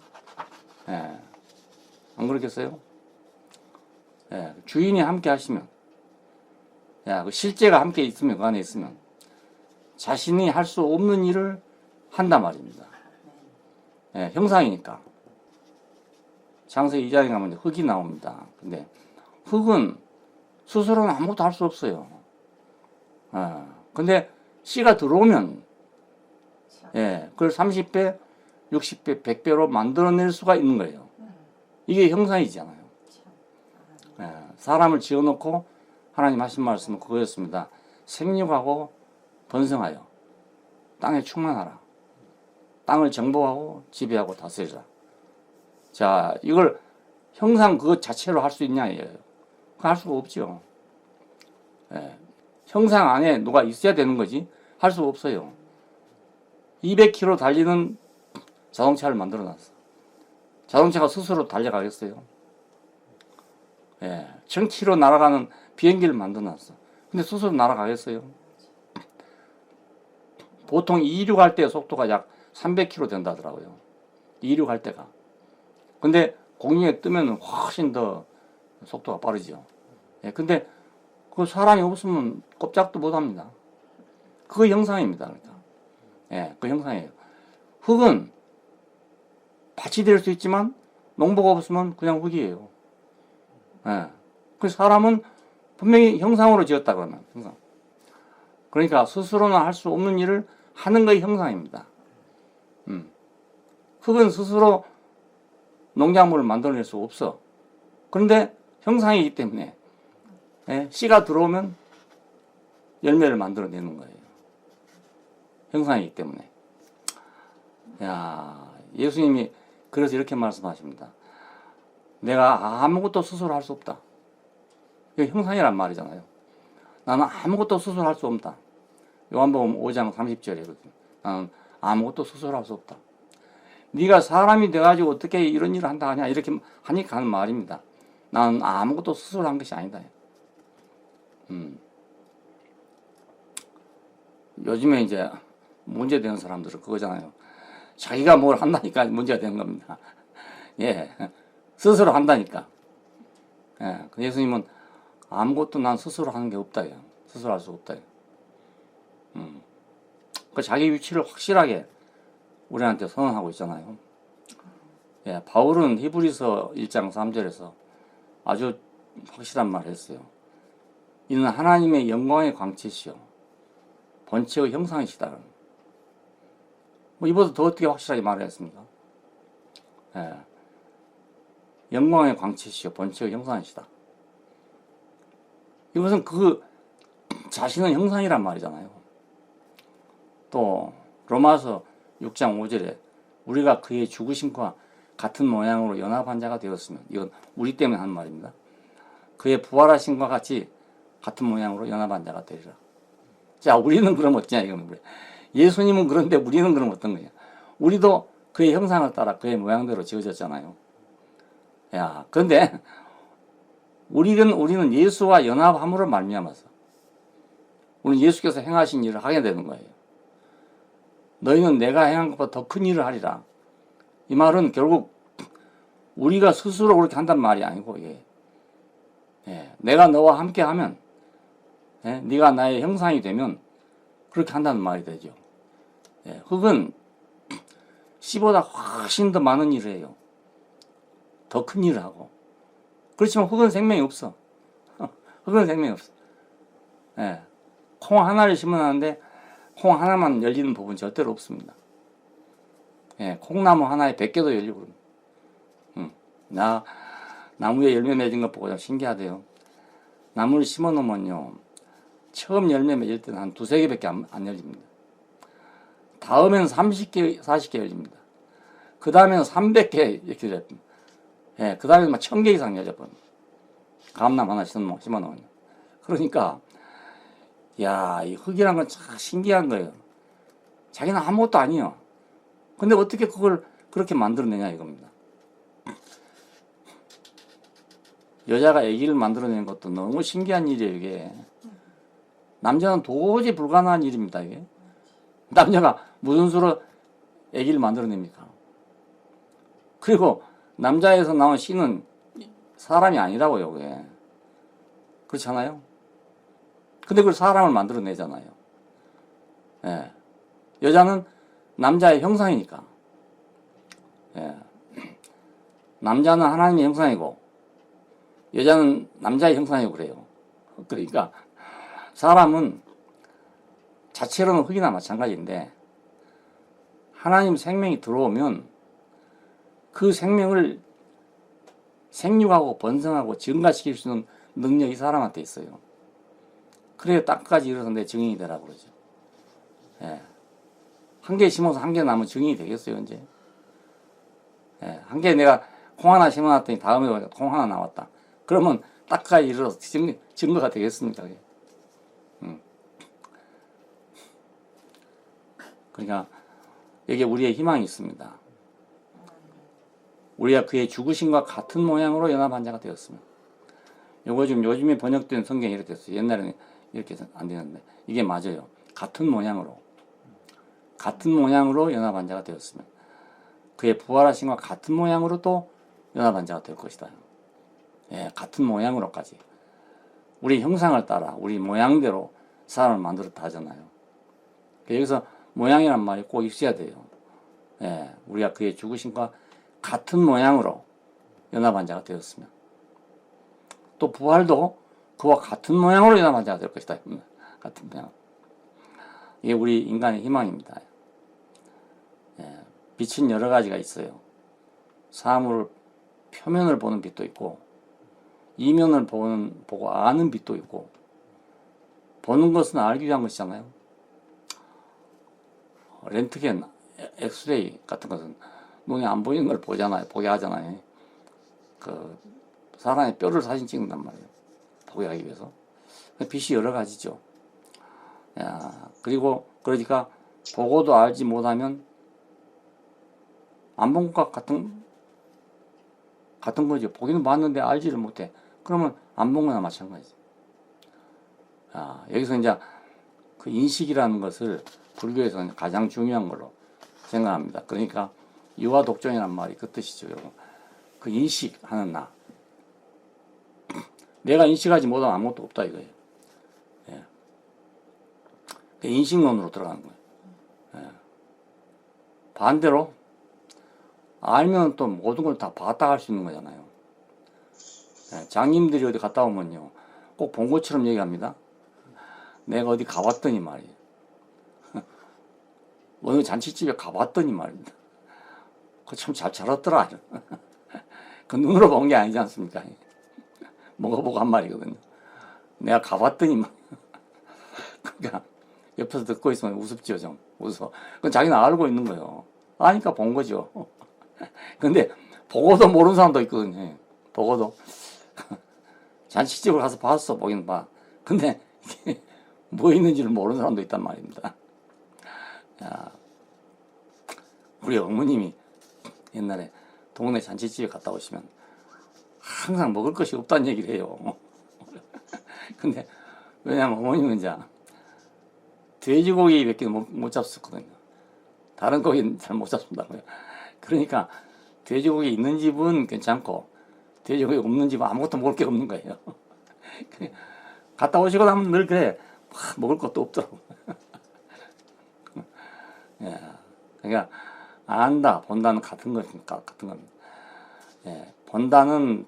예. 안 그렇겠어요? 예. 주인이 함께 하시면, 야, 그 실제가 함께 있으면, 그 안에 있으면, 자신이 할 수 없는 일을 한단 말입니다. 예, 형상이니까. 창세기 2장에 가면 흙이 나옵니다. 근데 흙은 스스로는 아무것도 할 수 없어요. 근데 씨가 들어오면, 예, 그걸 30배, 60배, 100배로 만들어낼 수가 있는 거예요. 이게 형상이잖아요. 예, 사람을 지어놓고 하나님 하신 말씀은 그거였습니다. 생육하고 번성하여 땅에 충만하라. 땅을 정복하고 지배하고 다스리라. 자, 이걸 형상 그것 자체로 할 수 있냐 이에요. 그거 할 수가 없죠. 예, 형상 안에 누가 있어야 되는 거지 할 수가 없어요. 200km 달리는 자동차를 만들어 놨어. 자동차가 스스로 달려가겠어요? 예, 1000km 날아가는 비행기를 만들어 놨어. 근데 스스로 날아가겠어요? 보통 이륙할 때 속도가 약 300km 된다더라고요. 이륙할 때가. 근데 공중에 뜨면 훨씬 더 속도가 빠르죠. 예, 근데 그 사람이 없으면 꼼짝도 못 합니다. 그거 형상입니다. 그러니까. 예, 그 형상이에요. 흙은 밭이 될 수 있지만 농부가 없으면 그냥 흙이에요. 예. 그 사람은 분명히 형상으로 지었다 그러면 형상. 그러니까 스스로는 할 수 없는 일을 하는 것이 형상입니다. 흙은 스스로 농작물을 만들어낼 수 없어. 그런데 형상이기 때문에 예, 씨가 들어오면 열매를 만들어내는 거예요. 형상이기 때문에. 야, 예수님이 그래서 이렇게 말씀하십니다. 내가 아무것도 스스로 할 수 없다. 이게 형상이란 말이잖아요. 나는 아무것도 스스로 할 수 없다. 요한복음 5장 30절이거든요. 나는 아무것도 스스로 할 수 없다. 네가 사람이 돼가지고 어떻게 이런 일을 한다 하냐 이렇게 하니까 하는 말입니다. 나는 아무것도 스스로 한 것이 아니다. 요즘에 이제 문제되는 사람들은 그거잖아요. 자기가 뭘 한다니까 문제가 되는 겁니다. 예, 스스로 한다니까. 예, 예수님은 아무것도 난 스스로 하는 게 없다. 스스로 할 수 없다. 그 자기 위치를 확실하게 우리한테 선언하고 있잖아요. 예, 바울은 히브리서 1장 3절에서 아주 확실한 말을 했어요. 이는 하나님의 영광의 광채시요 본체의 형상이시다. 뭐 이보다 더 어떻게 확실하게 말을 했습니까? 예, 영광의 광채시요 본체의 형상이시다. 이것은 그 자신은 형상이란 말이잖아요. 또 로마서 6장 5절에 우리가 그의 죽으심과 같은 모양으로 연합한 자가 되었으면, 이건 우리 때문에 하는 말입니다. 그의 부활하심과 같이 같은 모양으로 연합한 자가 되리라. 자, 우리는 그럼 어떠냐 이겁니다. 예수님은 그런데 우리는 그럼 어떤 거냐? 우리도 그의 형상을 따라 그의 모양대로 지어졌잖아요. 야, 그런데 우리는 예수와 연합함으로 말미암아서 우리는 예수께서 행하신 일을 하게 되는 거예요. 너희는 내가 행한 것보다 더 큰 일을 하리라. 이 말은 결국 우리가 스스로 그렇게 한단 말이 아니고, 예, 내가 너와 함께 하면, 예, 네가 나의 형상이 되면 그렇게 한다는 말이 되죠. 예, 흙은 씨보다 훨씬 더 많은 일을 해요. 더 큰 일을 하고. 그렇지만 흙은 생명이 없어. 흙은 생명이 없어. 예, 콩 하나를 심어놨는데 콩 하나만 열리는 부분 절대로 없습니다. 예, 콩나무 하나에 100개도 열리고. 나무에 열매 맺은 것 보고 좀 신기하대요. 나무를 심어 놓으면요, 처음 열매 맺을 때는 한 두세 개밖에 안 열립니다. 다음에는 30개, 40개 열립니다. 그 다음에는 300개 이렇게 열립니다. 예, 그 다음에는 막 1000개 이상 열려버립니다. 감나무 하나 심어 놓으면. 그러니까, 야, 이 흙이란 건 참 신기한 거예요. 자기는 아무것도 아니에요. 근데 어떻게 그걸 그렇게 만들어내냐 이겁니다. 여자가 아기를 만들어내는 것도 너무 신기한 일이에요, 이게. 남자는 도저히 불가능한 일입니다, 이게. 남자가 무슨 수로 아기를 만들어냅니까? 그리고 남자에서 나온 씨는 사람이 아니라고요, 그게. 그렇잖아요? 근데 그걸 사람을 만들어내잖아요. 예. 여자는 남자의 형상이니까. 예. 남자는 하나님의 형상이고, 여자는 남자의 형상이고 그래요. 그러니까 사람은 자체로는 흙이나 마찬가지인데, 하나님 생명이 들어오면 그 생명을 생육하고 번성하고 증가시킬 수 있는 능력이 사람한테 있어요. 그래야 땅까지 일어서 내 증인이 되라고 그러죠. 예. 한 개 심어서 한 개 나면 증인이 되겠어요, 이제? 예. 한 개 내가 콩 하나 심어놨더니 다음에 콩 하나 나왔다. 그러면 땅까지 일어서 증거가 되겠습니까? 그게? 그러니까 여기에 우리의 희망이 있습니다. 우리가 그의 죽으심과 같은 모양으로 연합한 자가 되었습니다. 요거 지금 요즘에 번역된 성경이 이렇게 됐어요. 옛날에는 이렇게 안 되는데 이게 맞아요. 같은 모양으로 연합한 자가 되었으면 그의 부활하심과 같은 모양으로 또 연합한 자가 될 것이다. 예, 같은 모양으로까지. 우리 형상을 따라 우리 모양대로 사람을 만들었다 하잖아요. 여기서 모양이란 말이 꼭 있어야 돼요. 예, 우리가 그의 죽으심과 같은 모양으로 연합한 자가 되었으면 또 부활도 그와 같은 모양으로 연합한 자가 될 것이다. 같은 모양. 이게 우리 인간의 희망입니다. 예, 빛은 여러 가지가 있어요. 사물을 표면을 보는 빛도 있고 이면을 보고 아는 빛도 있고 보는 것은 알기 위한 것이잖아요. 렌트겐, 엑스레이 같은 것은 눈에 안 보이는 걸 보게 하잖아요. 그 사람의 뼈를 사진 찍는단 말이에요. 보게 하기 위해서. 빛이 여러 가지죠. 야, 그리고 그러니까 보고도 알지 못하면 안 본 것과 같은 거죠. 보기는 봤는데 알지를 못해. 그러면 안 본 거나 마찬가지죠. 여기서 이제 그 인식이라는 것을 불교에서는 가장 중요한 걸로 생각합니다. 그러니까 유아독존이라는 말이 그 뜻이죠. 그 인식하는 나. 내가 인식하지 못하면 아무것도 없다 이거예요. 예. 그 인식론으로 들어가는 거예요. 예. 반대로 알면 또 모든 걸 다 봤다 할 수 있는 거잖아요. 예. 장님들이 어디 갔다 오면요 꼭 본 것처럼 얘기합니다. 내가 어디 가봤더니 말이에요. 어느 잔치집에 가봤더니 말입니다. 그거 참 잘 차렸더라. 그 눈으로 본 게 아니지 않습니까? 먹어보고 한 말이거든요. 내가 가봤더니 막. 그러니까 옆에서 듣고 있으면 우습죠, 좀. 웃어. 그건 자기는 알고 있는 거예요. 아니까 본 거죠. 근데 보고도 모르는 사람도 있거든요. 보고도. 잔치집을 가서 봤어, 보긴 봐. 근데 뭐 있는지를 모르는 사람도 있단 말입니다. 야, 우리 어머님이 옛날에 동네 잔치집에 갔다 오시면 항상 먹을 것이 없다는 얘기를 해요. 근데 왜냐면 어머님은 이제 돼지고기 몇 개 못 잡수거든요. 다른 고기는 잘 못 잡순다고요. 그러니까 돼지고기 있는 집은 괜찮고 돼지고기 없는 집은 아무것도 먹을 게 없는 거예요. 갔다 오시고 나면 늘 그래. 먹을 것도 없더라고. 예, 그러니까 안다, 본다는 같은 겁니다. 예, 본다는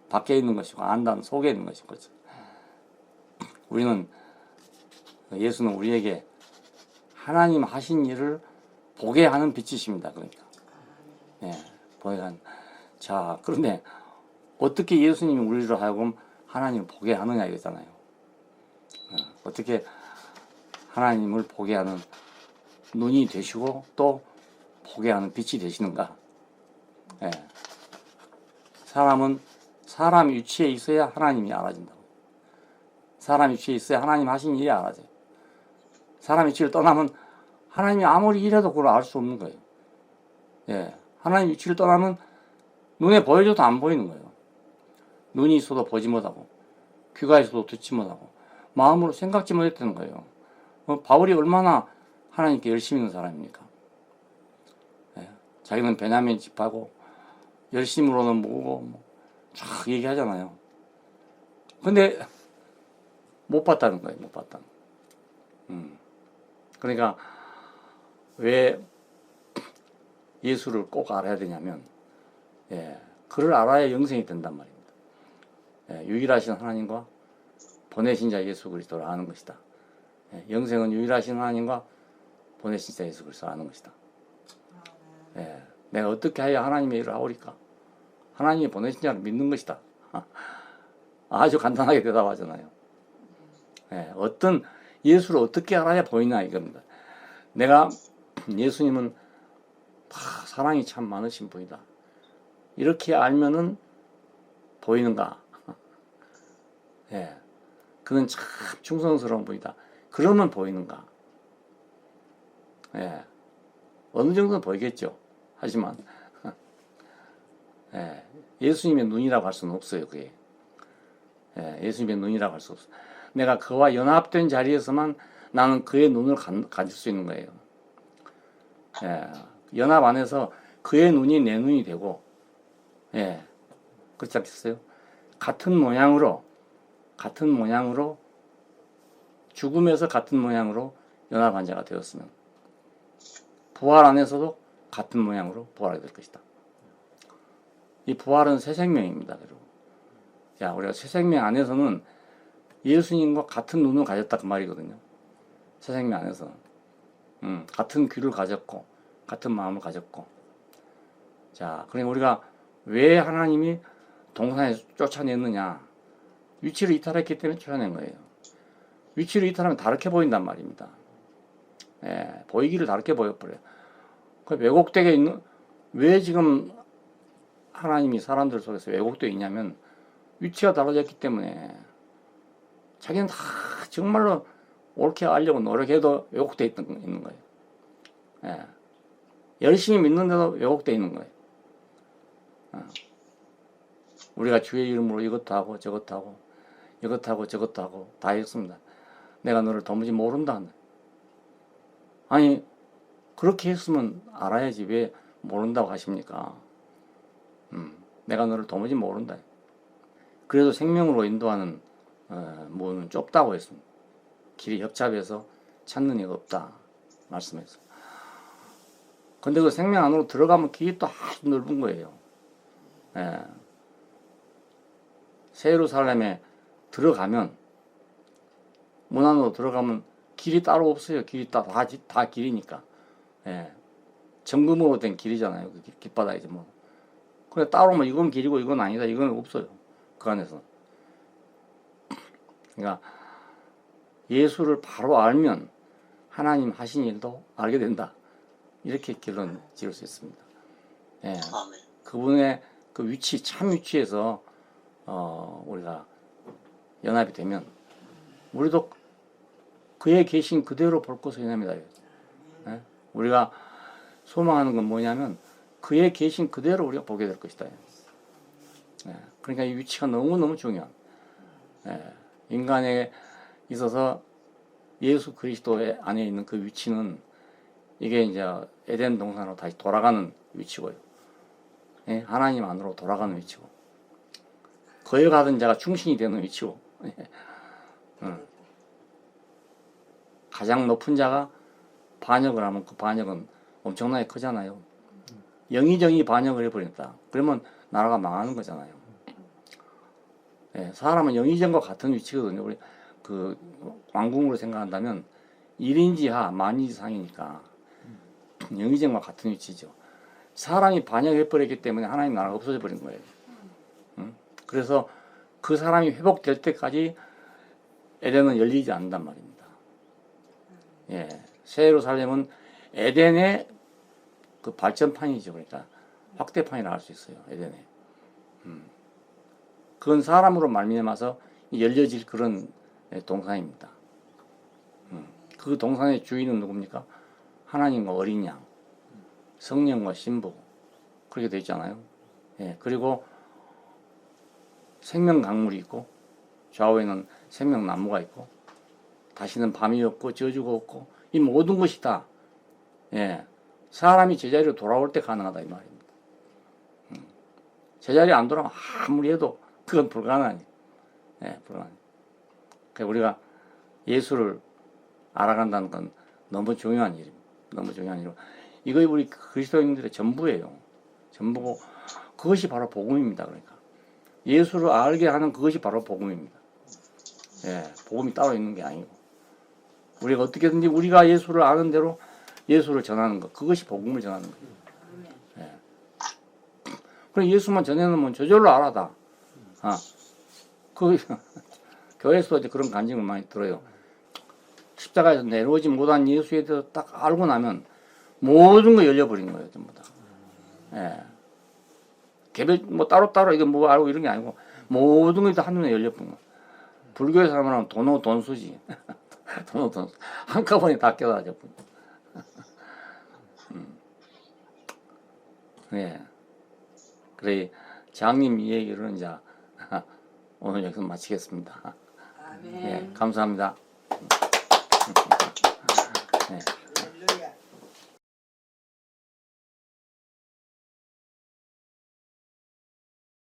밖에 있는 것이고 안다는 속에 있는 것인 거죠. 예수는 우리에게 하나님 하신 일을 보게 하는 빛이십니다. 그러니까. 예, 보게 하는. 자, 그런데 어떻게 예수님이 우리를 하여금 하나님을 보게 하느냐 이거잖아요. 어떻게 하나님을 보게 하는 눈이 되시고 또 보게 하는 빛이 되시는가. 예. 사람은 사람 위치에 있어야 하나님이 알아진다고. 사람 위치에 있어야 하나님 하신 일이 알아져요. 사람 위치를 떠나면 하나님이 아무리 일해도 그걸 알 수 없는 거예요. 예. 하나님 위치를 떠나면 눈에 보여줘도 안 보이는 거예요. 눈이 있어도 보지 못하고 귀가 있어도 듣지 못하고 마음으로 생각지 못했다는 거예요. 바울이 얼마나 하나님께 열심히 있는 사람입니까? 예. 자기는 베냐민 집하고 열심으로는 뭐고 쫙 얘기하잖아요. 근데 못 봤다는 거예요. 못 봤다는. 그러니까 왜 예수를 꼭 알아야 되냐면 그를 알아야 영생이 된단 말입니다. 유일하신 하나님과 보내신 자 예수 그리스도를 아는 것이다. 영생은 유일하신 하나님과 보내신 자 예수 그리스도를 아는 것이다. 내가 어떻게 해야 하나님의 일을 하오리까? 하나님이 보내신 자를 믿는 것이다. 아주 간단하게 대답하잖아요. 어떤 예수를 어떻게 알아야 보이나 이겁니다. 내가 예수님은 사랑이 참 많으신 분이다. 이렇게 알면은 보이는가? 그는 참 충성스러운 분이다. 그러면 보이는가? 어느 정도는 보이겠죠. 하지만 예수님의 눈이라고 할 수는 없어요. 그게 예수님의 눈이라고 할 수 없어. 내가 그와 연합된 자리에서만 나는 그의 눈을 가질 수 있는 거예요. 연합 안에서 그의 눈이 내 눈이 되고, 그렇지 않겠어요? 같은 모양으로 같은 모양으로 죽음에서 같은 모양으로 연합한 자가 되었으면 부활 안에서도 같은 모양으로 부활하게 될 것이다. 이 부활은 새 생명입니다. 그리고 자, 우리가 새 생명 안에서는 예수님과 같은 눈을 가졌다 그 말이거든요. 새 생명 안에서는 같은 귀를 가졌고 같은 마음을 가졌고. 자, 그러니까 우리가 왜 하나님이 동산에 쫓아냈느냐? 위치를 이탈했기 때문에 쫓아낸 거예요. 위치를 이탈하면 다르게 보인단 말입니다. 예, 보이기를 다르게 보여버려요. 그 왜곡되게 있는, 왜 지금 하나님이 사람들 속에서 왜곡되어 있냐면 위치가 달라졌기 때문에 자기는 다 정말로 옳게 하려고 노력해도 왜곡되어 있는 거예요. 예, 열심히 믿는데도 왜곡되어 있는 거예요. 우리가 주의 이름으로 이것도 하고 저것도 하고 이것도 하고 저것도 하고 다 했습니다. 내가 너를 도무지 모른다. 아니 그렇게 했으면 알아야지 왜 모른다고 하십니까? 내가 너를 도무지 모른다. 그래도 생명으로 인도하는 문은 좁다고 했습니다. 길이 협잡해서 찾는 이가 없다 말씀했어요. 근데 그 생명 안으로 들어가면 길이 또 아주 넓은 거예요. 예. 새 예루살렘에 들어가면 문 안으로 들어가면 길이 따로 없어요. 길이 다 길이니까. 예. 정금으로 된 길이잖아요. 그 길바닥이지 뭐. 그래 따로 뭐 이건 길이고 이건 아니다. 이건 없어요. 그 안에서. 그러니까 예수를 바로 알면 하나님 하신 일도 알게 된다. 이렇게 결론 지을 수 있습니다. 예. 그분의 그 위치, 참 위치에서 우리가 연합이 되면 우리도 그의 계신 그대로 볼 것을 연합니다. 예? 우리가 소망하는 건 뭐냐면 그의 계신 그대로 우리가 보게 될 것이다. 예. 그러니까 이 위치가 너무너무 중요한. 예. 인간에 있어서 예수 그리스도 안에 있는 그 위치는 이게 이제 에덴 동산으로 다시 돌아가는 위치고요. 예? 하나님 안으로 돌아가는 위치고. 거기 가던 자가 충신이 되는 위치고. 가장 높은 자가 반역을 하면 그 반역은 엄청나게 크잖아요. 영의정이 반역을 해버린다. 그러면 나라가 망하는 거잖아요. 예, 사람은 영의정과 같은 위치거든요. 우리 그 왕궁으로 생각한다면 1인지하 만인지상이니까 영의정과 같은 위치죠. 사람이 반역해버렸기 때문에 하나님 나라가 없어져 버린 거예요. 그래서 그 사람이 회복될 때까지 에덴은 열리지 않는단 말입니다. 예, 새 예루살렘은 에덴의 그 발전판이죠. 그러니까 확대판이라 할 수 있어요. 에덴에. 그건 사람으로 말미암아서 열려질 그런 동산입니다. 그 동산의 주인은 누굽니까? 하나님과 어린 양, 성령과 신부 그렇게 되어 있잖아요. 예, 그리고 생명 강물이 있고 좌우에는 생명나무가 있고 다시는 밤이 없고 저주가 없고 이 모든 것이 다 예, 사람이 제자리로 돌아올 때 가능하다 이 말입니다. 제자리에 안 돌아오면 아무리 해도 그건 불가능하니. 예, 불가능. 그러니까 우리가 예수를 알아간다는 건 너무 중요한 일입니다. 너무 중요한 일이고 이거 우리 그리스도인들의 전부예요. 전부고 그것이 바로 복음입니다. 그러니까 예수를 알게 하는 그것이 바로 복음입니다. 예, 복음이 따로 있는 게 아니고 우리가 어떻게든지 우리가 예수를 아는 대로 예수를 전하는 것 그것이 복음을 전하는 거예요. 예. 그럼 예수만 전해놓으면 저절로 알아다. 그 교회에서 이제 그런 간증을 많이 들어요. 십자가에서 내려오지 못한 예수에 대해서 딱 알고 나면 모든 거 열려버린 거예요, 전부 다. 예. 개별, 따로따로 이거 뭐 알고 이런 게 아니고 모든 게 다 한눈에 열려버린 거예요. 불교의 사람은 돈오 돈수지. 돈오 돈수. 한꺼번에 다 깨달아져. 예. 그래, 장님 이 얘기를 이제 오늘 여기서 마치겠습니다. 아멘. 예, 감사합니다. 예.